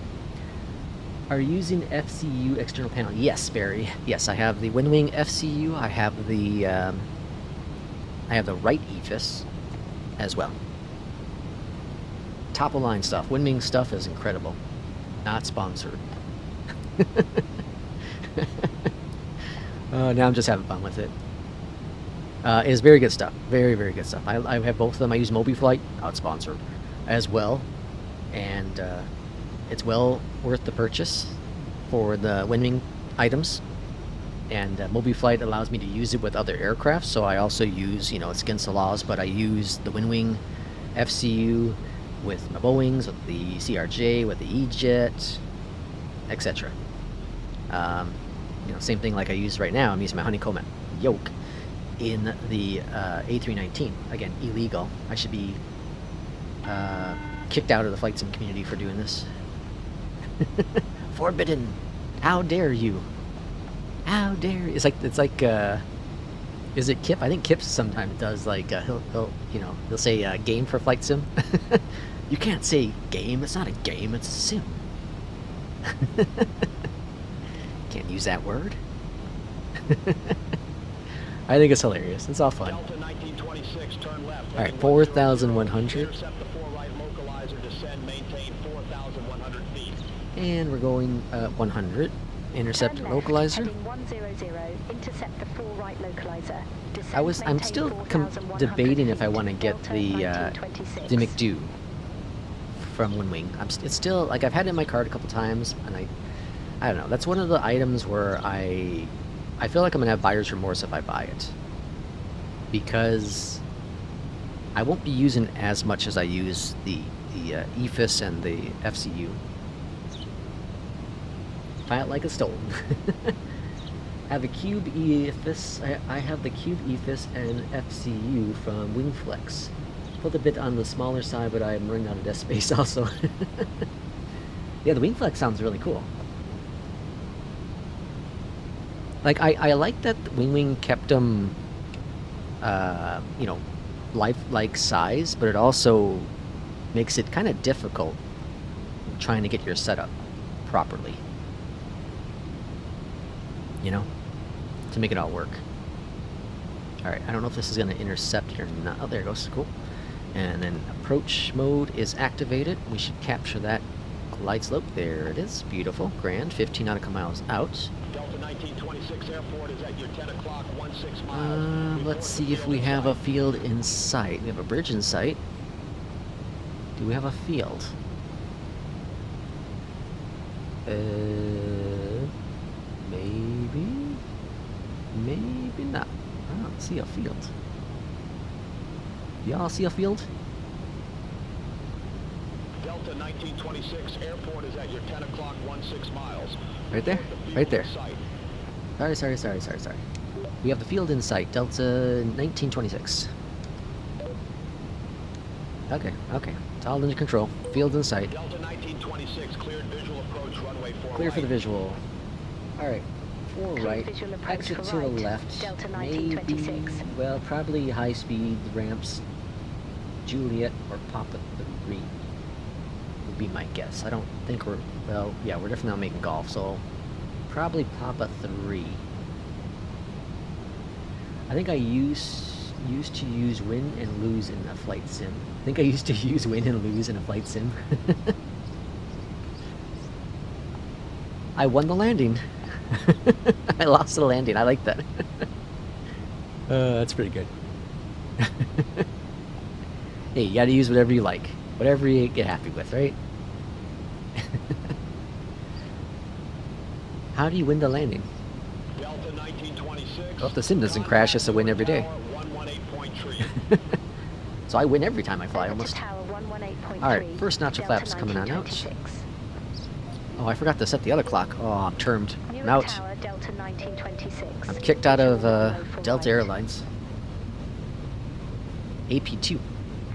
Are you using FCU external panel? Yes, Barry. Yes, I have the Windwing FCU. I have the right EFIS as well. Top of line stuff. Windwing stuff is incredible. Not sponsored. Now I'm just having fun with it. It's very good stuff. Very, very good stuff. I have both of them. I use MobiFlight, not sponsored, as well. And it's well worth the purchase for the Windwing items. And MobiFlight allows me to use it with other aircraft. So I also use, you know, it's against the laws, but I use the Windwing FCU with my Boeings, with the CRJ, with the E-Jet, etc. You know, same thing like I use right now. I'm using my Honeycomb yoke in the A319. Again, illegal. I should be kicked out of the flight sim community for doing this. Forbidden. How dare you? How dare you? It's like is it Kip? I think Kip sometimes does like he'll say game for flight sim. You can't say game. It's not a game. It's a sim. Can't use that word. I think it's hilarious. It's all fun. All right, 4,100. And we're going 100. Intercept localizer. Intercept the 4 right localizer. I'm still debating if I want to get the McDo from Windwing. It's still like I've had it in my cart a couple times, and I don't know. That's one of the items where I feel like I'm gonna have buyer's remorse if I buy it, because I won't be using as much as I use the EFIS and the FCU. Buy it like a stone. Have a Cube EFIS. I have the Cube EFIS and FCU from Wingflex. Put a bit on the smaller side, but I'm running out of desk space also. Yeah, the Wingflex sounds really cool. Like, I like that Wingwing kept them, you know, lifelike size, but it also makes it kind of difficult trying to get your setup properly. You know? To make it all work. Alright, I don't know if this is going to intercept it or not. Oh, there it goes. Cool. And then approach mode is activated. We should capture that glide slope. There it is. Beautiful. Grand. 15 nautical miles out. Delta 1926 Airport is at your 10 o'clock, 16 miles. Let's see if we have a field in sight. We have a bridge in sight. Do we have a field? Maybe? Maybe not. I don't see a field. Y'all see a field? Delta 1926 Airport is at your 10 o'clock, 16 miles. Right there? Right there. Sorry. We have the field in sight. Delta 1926. Okay. It's all under control. Field in sight. Delta 1926 cleared visual approach runway 4 Clear for the right. visual. Alright. 4 right. Visual approach Exit for to the right. left. Delta Maybe, 1926. well, probably high speed ramps. Juliet or Papa 3 would be my guess. I don't think we're, well, yeah, we're definitely not making golf, so probably Papa 3. I think I used to use win and lose in a flight sim. I think I used to use win and lose in a flight sim. I won the landing. I lost the landing. I like that. That's pretty good. Hey, you gotta use whatever you like. Whatever you get happy with, right? How do you win the landing? Delta 1926. Well, if the sim doesn't crash, it's a win every day. 118.3. So I win every time I fly, almost. Tower 118.3. Alright, first notch of Delta flaps coming on out. 1926. Oh, I forgot to set the other clock. Oh, I'm termed. I'm Newark out. Tower, Delta 1926. I'm kicked out of Visual low for Delta right. Airlines. AP2.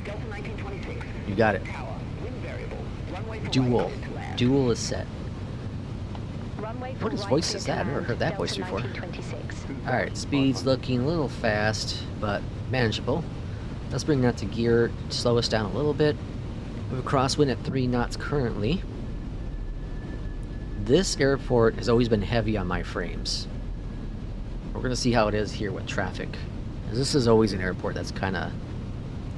Delta 1926. You got it. Tower. Wind variable. Runway for Dual. right clear to land. Dual is set. Runway for What his right voice clear is to that? I've never land. heard that Delta voice before. 1926. Alright, speed's looking a little fast, but manageable. Let's bring that to gear, slow us down a little bit. We have a crosswind at 3 knots currently. This airport has always been heavy on my frames. We're going to see how it is here with traffic. This is always an airport that's kind of...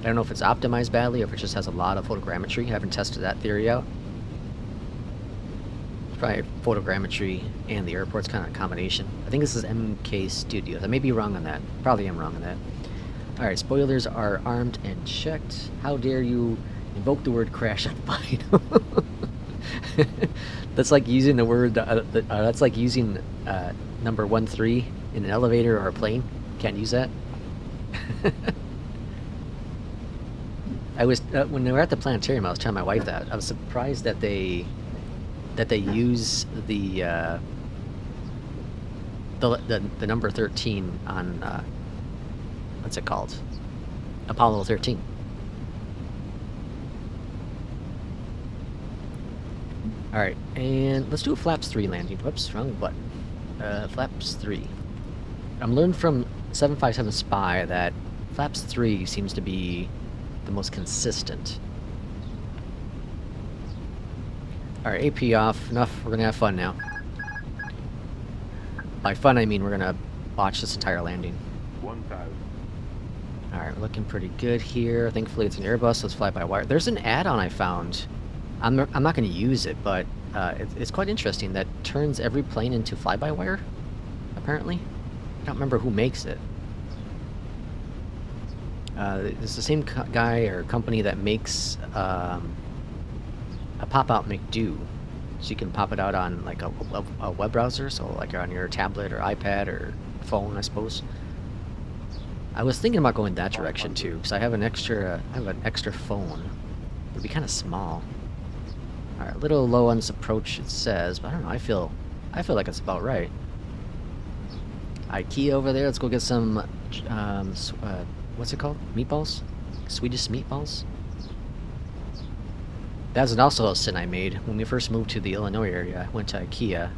I don't know if it's optimized badly or if it just has a lot of photogrammetry. I haven't tested that theory out. It's probably photogrammetry and the airport's kind of a combination. I think this is MK Studios. I may be wrong on that. Probably am wrong on that. Alright, spoilers are armed and checked. How dare you invoke the word crash on mine? That's like using the word, that's like using number 13 in an elevator or a plane. Can't use that. I was, when they were at the planetarium, I was telling my wife that. I was surprised that they use the number 13 on, what's it called? Apollo 13. Alright, and let's do a flaps 3 landing. Whoops, wrong button. Flaps 3. I'm learned from 757 Spy that flaps 3 seems to be the most consistent. Alright, AP off. Enough. We're gonna have fun now. By fun, I mean we're gonna watch this entire landing. 1,000. Alright, we're looking pretty good here. Thankfully it's an Airbus, let's fly by wire. There's an add-on I found. I'm not going to use it, but it's quite interesting. That turns every plane into fly-by-wire, apparently. I don't remember who makes it. It's the same guy or company that makes a pop-out McDo. So you can pop it out on like a web browser, so like on your tablet or iPad or phone, I suppose. I was thinking about going that direction too, because I have an extra phone. It'd be kind of small. All right, a little low on this approach, it says, but I don't know. I feel like it's about right. IKEA over there. Let's go get some. What's it called? Meatballs? Swedish meatballs. That's also a sin I made when we first moved to the Illinois area. I went to IKEA,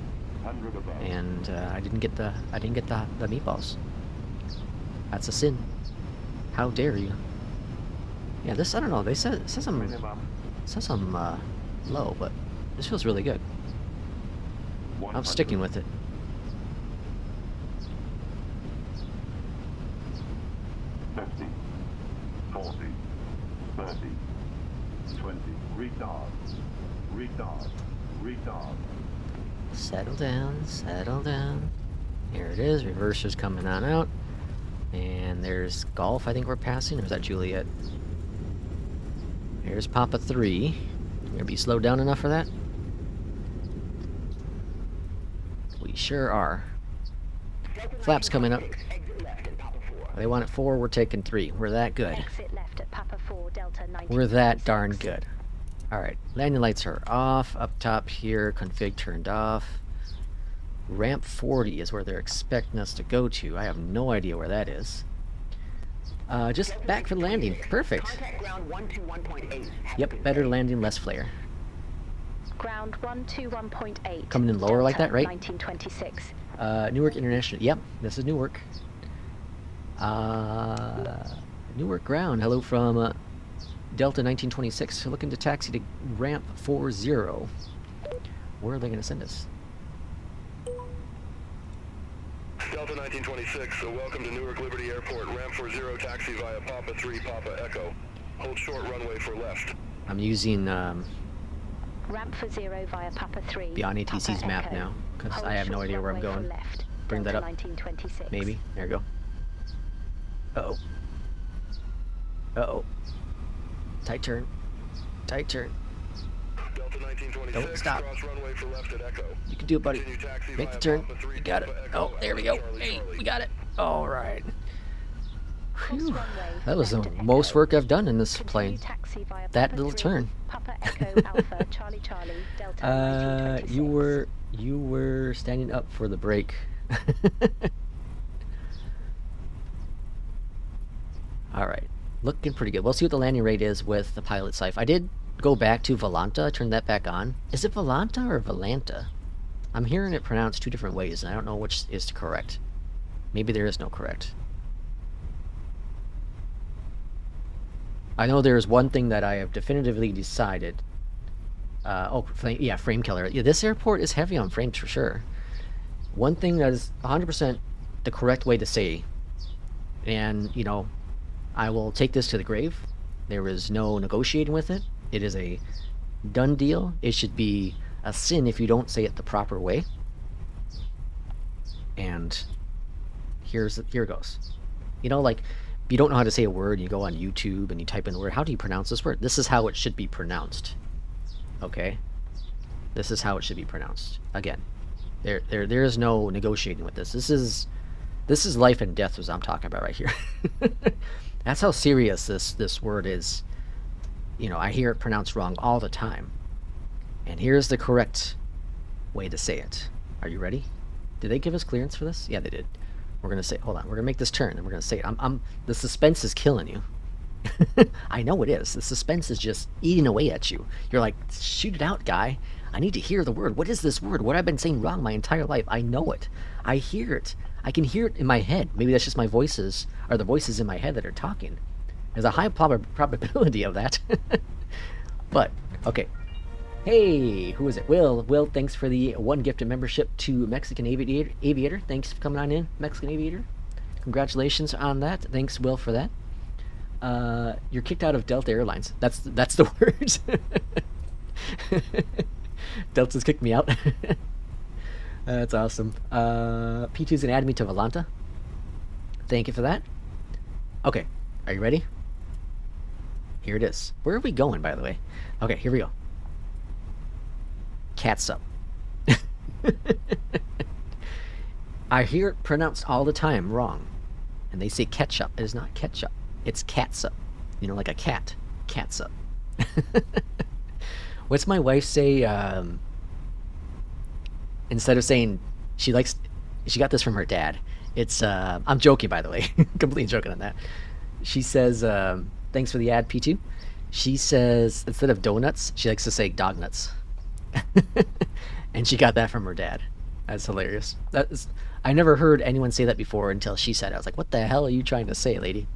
and I didn't get the meatballs. That's a sin. How dare you? Yeah, this, I don't know. They said some low, but this feels really good. I'm sticking with it. Settle down, settle down. Here it is. Reverser's coming on out. And there's Golf, I think we're passing. Or is that Juliet? Here's Papa 3. Gonna be slowed down enough for that? We sure are. Flaps coming up. They want it 4, we're taking 3. We're that good. Exit left at Papa 4, Delta 1926. We're that darn good. Alright, landing lights are off. Up top here, config turned off. Ramp 40 is where they're expecting us to go to. I have no idea where that is. Just back for the landing. Perfect. Contact ground 121.8. Yep, better landing, less flare. Ground 121.8. Coming in lower like that, right? 1926. Newark International. Yep, this is Newark. Newark ground. Hello from Delta 1926. Looking to taxi to ramp 40. Where are they going to send us? Delta 1926, welcome to Newark Liberty Airport. Ramp for 0, taxi via Papa 3, Papa Echo. Hold short runway for left. I'm using Ramp for 0 via Papa 3. Beyond ATC's Papa map Echo. now, because Hold I have no short idea where I'm runway for going. left. Bring that Delta up. 1926. Maybe. There we go. Uh-oh. Uh-oh. Tight turn. Tight turn. Delta 1926, Don't stop. cross runway for left at Echo. You can do it, buddy. Continue taxi Make the via turn. Papa 3, You got it. Papa Echo, Oh, there we go. Charlie, Hey, Charlie. we got it. All right. Cross Whew. runway That was the left at most Echo. work I've done in this Continue plane. taxi via That Papa little 3, turn. Papa Echo Alpha Charlie Charlie Delta 1926. You were standing up for the break. All right, looking pretty good. We'll see what the landing rate is with the pilot sife. I did go back to Volanta, turn that back on. Is it Volanta or Volanta? I'm hearing it pronounced two different ways, and I don't know which is correct. Maybe there is no correct. I know there's one thing that I have definitively decided. Yeah, frame killer. Yeah, this airport is heavy on frames for sure. One thing that is 100% the correct way to say, and you know, I will take this to the grave. There is no negotiating with it. It is a done deal. It should be a sin if you don't say it the proper way. And here goes. You know, like, if you don't know how to say a word, you go on YouTube and you type in the word. How do you pronounce this word? This is how it should be pronounced. Okay? This is how it should be pronounced. Again, there is no negotiating with this. This is life and death, as I'm talking about right here. That's how serious this word is. You know, I hear it pronounced wrong all the time. And here's the correct way to say it. Are you ready? Did they give us clearance for this? Yeah, they did. We're gonna say, hold on, we're gonna make this turn and we're gonna say it. The suspense is killing you. I know it is. The suspense is just eating away at you. You're like, shoot it out, guy. I need to hear the word. What is this word? What I've been saying wrong my entire life. I know it. I hear it. I can hear it in my head. Maybe that's just my voices, or the voices in my head that are talking. There's a high probability of that. But, okay. Hey, who is it? Will. Will, thanks for the one gifted membership to Mexican Aviator. Thanks for coming on in, Mexican Aviator. Congratulations on that. Thanks, Will, for that. You're kicked out of Delta Airlines. That's the words. Delta's kicked me out. That's awesome. P2's gonna add me to Volanta. Thank you for that. Okay, are you ready? Here it is. Where are we going, by the way? Okay, here we go. Catsup. I hear it pronounced all the time wrong. And they say ketchup. It is not ketchup. It's catsup. You know, like a cat. Catsup. What's my wife say? Instead of saying she got this from her dad. It's I'm joking, by the way. Completely joking on that. She says, thanks for the ad, P2. She says, instead of donuts, she likes to say dog nuts. And she got that from her dad. That's hilarious. I never heard anyone say that before until she said it. I was like, what the hell are you trying to say, lady?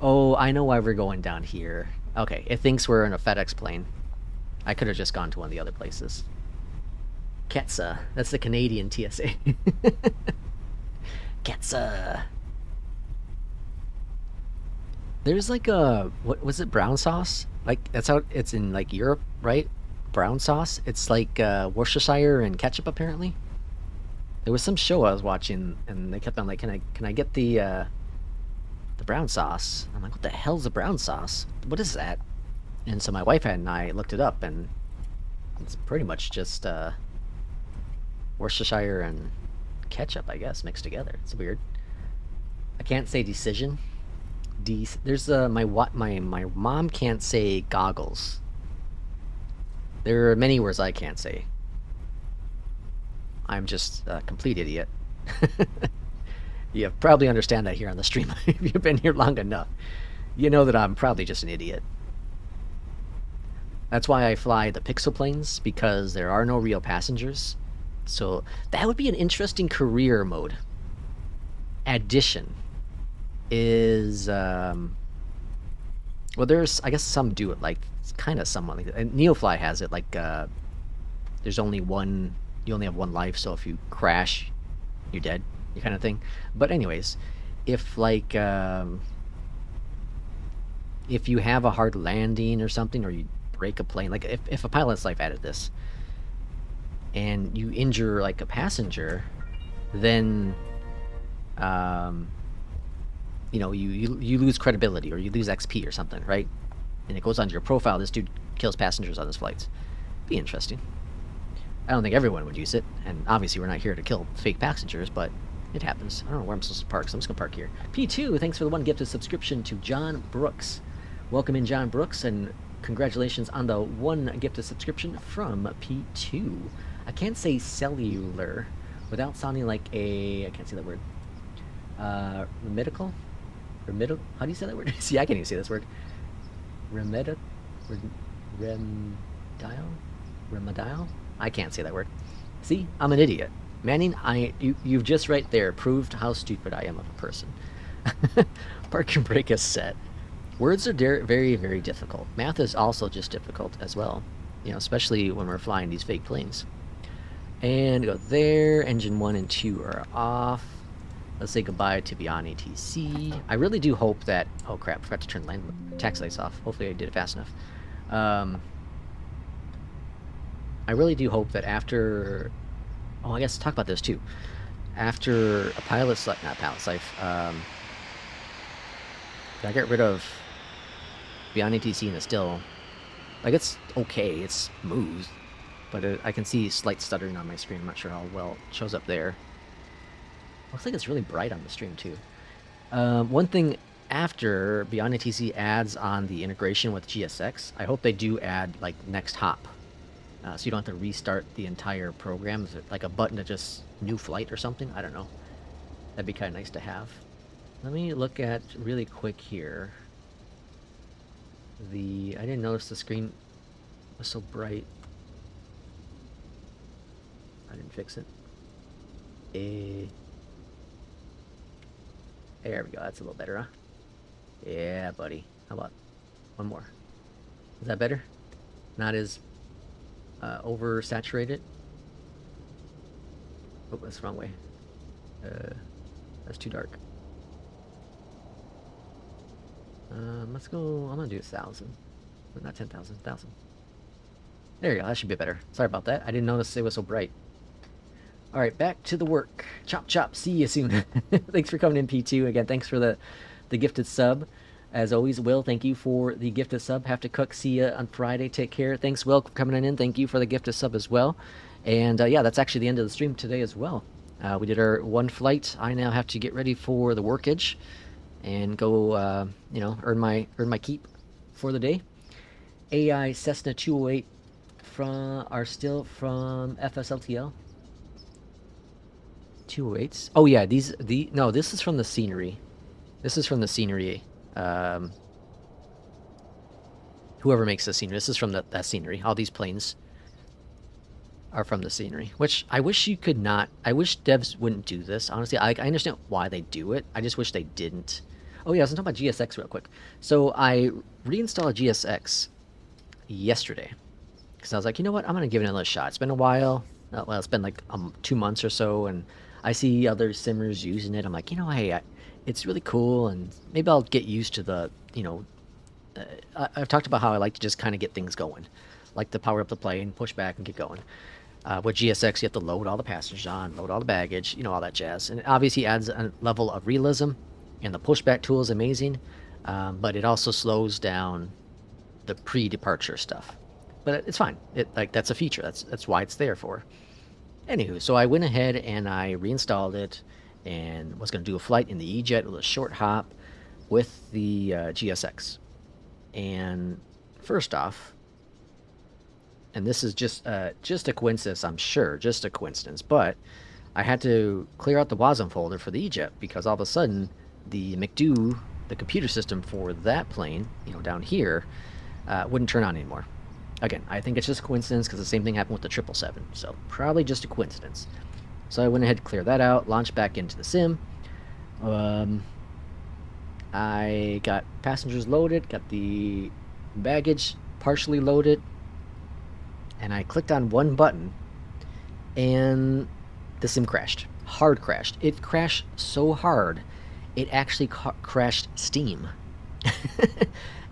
Oh, I know why we're going down here. Okay, it thinks we're in a FedEx plane. I could have just gone to one of the other places. Ketsa. That's the Canadian TSA. Ketsa. There's like a, what was it, brown sauce? Like, that's how it's in like Europe, right? Brown sauce. It's like Worcestershire and ketchup, apparently. There was some show I was watching, and they kept on like, can I get the brown sauce? I'm like, what the hell's a brown sauce? What is that? And so my wife and I looked it up, and it's pretty much just Worcestershire and ketchup, I guess, mixed together. It's weird. I can't say decision. There's my mom can't say goggles. There are many words I can't say. I'm just a complete idiot. You probably understand that here on the stream. If you've been here long enough, you know that I'm probably just an idiot. That's why I fly the pixel planes, because there are no real passengers. So that would be an interesting career mode. Addition is well, there's, I guess some do it, like kind of someone like that. And Neofly has it like there's only one, you only have one life, so if you crash, you're dead. kind of thing. But anyways, if like if you have a hard landing or something, or you break a plane, like if a pilot's life added this, and you injure like a passenger, then you know, you lose credibility, or you lose XP or something, right? And it goes onto your profile. This dude kills passengers on his flights. Be interesting. I don't think everyone would use it, and obviously we're not here to kill fake passengers, but it happens. I don't know where I'm supposed to park, so I'm just gonna park here. P2, thanks for the one gifted subscription to John Brooks. Welcome in, John Brooks, and congratulations on the one gifted subscription from P2. I can't say cellular without sounding like a, I can't say that word. Remedical? How do you say that word? See, I can't even say this word. Remedial? I can't say that word. See, I'm an idiot. Manning, you've just right there proved how stupid I am of a person. Park and brake is set. Words are very, very difficult. Math is also just difficult as well. You know, especially when we're flying these fake planes. And go there. Engine 1 and 2 are off. Let's say goodbye to Beyond ATC. I really do hope that... Oh crap, forgot to turn tax lights off. Hopefully I did it fast enough. I really do hope that after... Oh, I guess talk about this too. After a pilot's life... Not pilot's life. I get rid of Beyond ATC, and it's still... Like, it's okay. It's smooth. But I can see slight stuttering on my screen. I'm not sure how well it shows up there. Looks like it's really bright on the stream too. One thing after Beyond ATC adds on the integration with GSX, I hope they do add like next hop, so you don't have to restart the entire program. Is it like a button to just new flight or something? I don't know. That'd be kind of nice to have. Let me look at really quick here. I didn't notice the screen was so bright. I didn't fix it. There we go, that's a little better, huh? Yeah, buddy. How about one more? Is that better? Not as oversaturated? Oh, that's the wrong way. That's too dark. Let's go, I'm gonna do 1,000. But not 10,000, 1,000. There you go, that should be better. Sorry about that, I didn't notice it was so bright. Alright, back to the work. Chop chop, see you soon. Thanks for coming in, P2. Again, thanks for the gifted sub. As always, Will, thank you for the gifted sub. Have to cook, see you on Friday. Take care. Thanks, Will, for coming in. Thank you for the gifted sub as well. And yeah, that's actually the end of the stream today as well. We did our one flight. I now have to get ready for the workage and go, you know, earn my keep for the day. AI Cessna 208 are still from FSLTL. 208s. Oh yeah, no, this is from the scenery. This is from the scenery. Whoever makes the scenery. This is from that scenery. All these planes are from the scenery. Which I wish you could not. I wish devs wouldn't do this. Honestly, I understand why they do it. I just wish they didn't. Oh yeah, I was talking about GSX real quick. So I reinstalled GSX yesterday because I was like, you know what? I'm gonna give it another shot. It's been a while. Well, it's been like 2 months or so, and I see other simmers using it. I'm like, you know, hey, it's really cool, and maybe I'll get used to the, you know, I've talked about how I like to just kind of get things going. Like to power up the plane, push back, and get going. With GSX, you have to load all the passengers on, load all the baggage, you know, all that jazz. And it obviously adds a level of realism, and the pushback tool is amazing, but it also slows down the pre-departure stuff. But it's fine. Like, that's a feature. That's why it's there for. Anywho, so I went ahead and I reinstalled it and was going to do a flight in the E-Jet with a short hop with the GSX. And first off, and this is just a coincidence, I'm sure, just a coincidence, but I had to clear out the WASM folder for the E-Jet because all of a sudden the McDo, the computer system for that plane, you know, down here, wouldn't turn on anymore. Again, I think it's just a coincidence because the same thing happened with the 777, so probably just a coincidence. So I went ahead to clear that out, launched back into the sim. I got passengers loaded, got the baggage partially loaded, and I clicked on one button, and the sim crashed. hard crashed. It crashed so hard, it actually crashed Steam.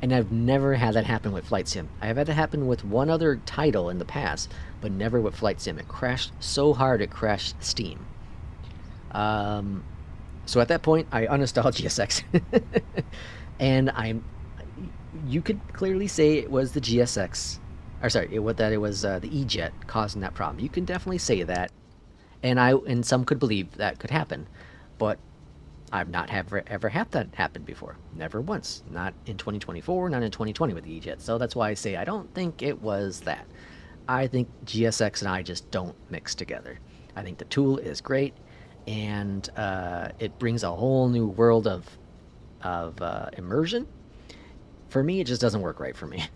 And I've never had that happen with Flight Sim. I have had it happen with one other title in the past, but never with Flight Sim. It crashed so hard it crashed Steam. So at that point, I uninstalled GSX. And you could clearly say it was the GSX, or sorry, it was the E-Jet causing that problem. You can definitely say that, and some could believe that could happen, but I've not ever had that happen before. Never once. Not in 2024, not in 2020 with the E-Jet. So that's why I say I don't think it was that. I think GSX and I just don't mix together. I think the tool is great, and it brings a whole new world of immersion. For me, it just doesn't work right for me.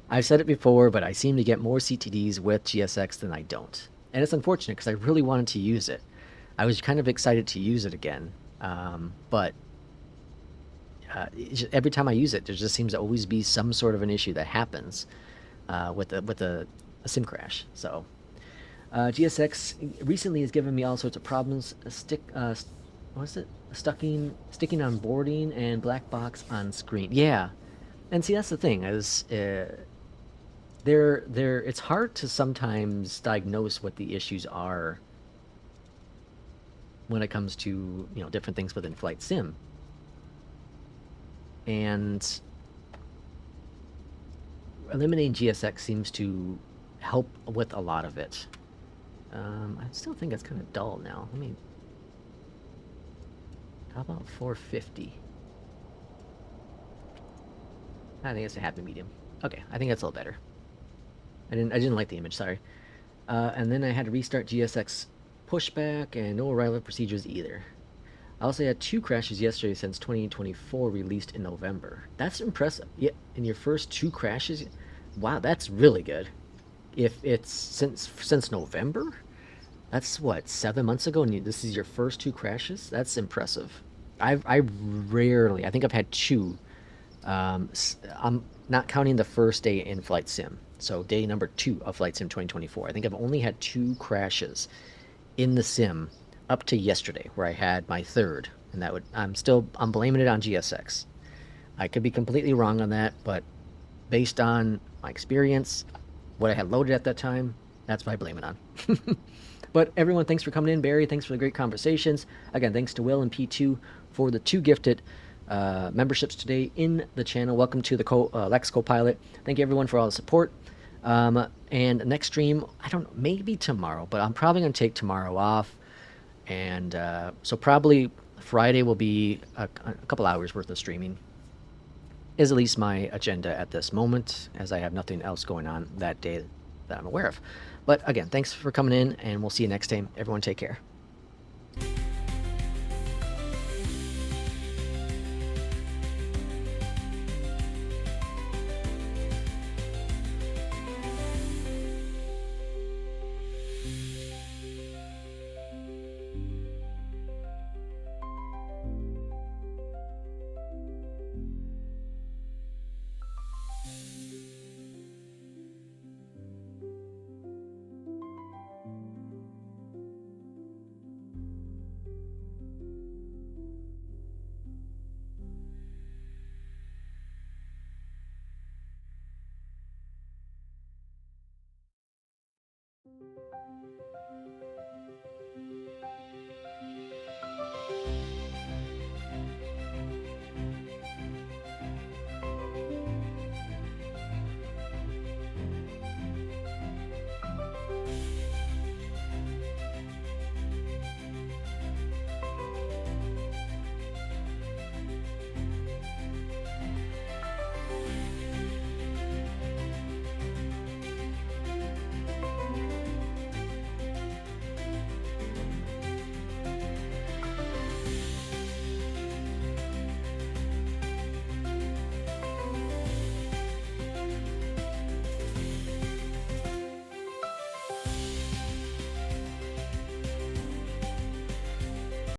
I've said it before, but I seem to get more CTDs with GSX than I don't. And it's unfortunate because I really wanted to use it. I was kind of excited to use it again, but every time I use it, there just seems to always be some sort of an issue that happens with a sim crash. So GSX recently has given me all sorts of problems. Sticking on boarding and black box on screen. Yeah, and see, that's the thing is it's hard to sometimes diagnose what the issues are when it comes to, you know, different things within Flight Sim. And eliminating GSX seems to help with a lot of it. I still think it's kind of dull now. How about 450? I think it's a happy medium. Okay, I think that's a little better. I didn't like the image, sorry. And then I had to restart GSX pushback and no arrival procedures either. I also had 2 crashes yesterday since 2024 released in November. That's impressive. Yeah, in your first 2 crashes? Wow, that's really good. If it's since November? That's what, 7 months ago, and this is your first 2 crashes? That's impressive. I think I've had 2. I'm not counting the first day in Flight Sim. So day number 2 of Flight Sim 2024. I think I've only had 2 crashes in the sim up to yesterday, where I had my 3rd, and I'm blaming it on GSX. I could be completely wrong on that, but based on my experience, what I had loaded at that time, that's what I blame it on. But everyone, thanks for coming in. Barry, thanks for the great conversations. Again, thanks to Will and P2 for the 2 gifted memberships today in the channel. Welcome to the Lex Copilot. Thank you everyone for all the support. And next stream, I don't know, maybe tomorrow, but I'm probably going to take tomorrow off. And so probably Friday will be a couple hours worth of streaming, is at least my agenda at this moment, as I have nothing else going on that day that I'm aware of. But again, thanks for coming in, and we'll see you next time. Everyone take care.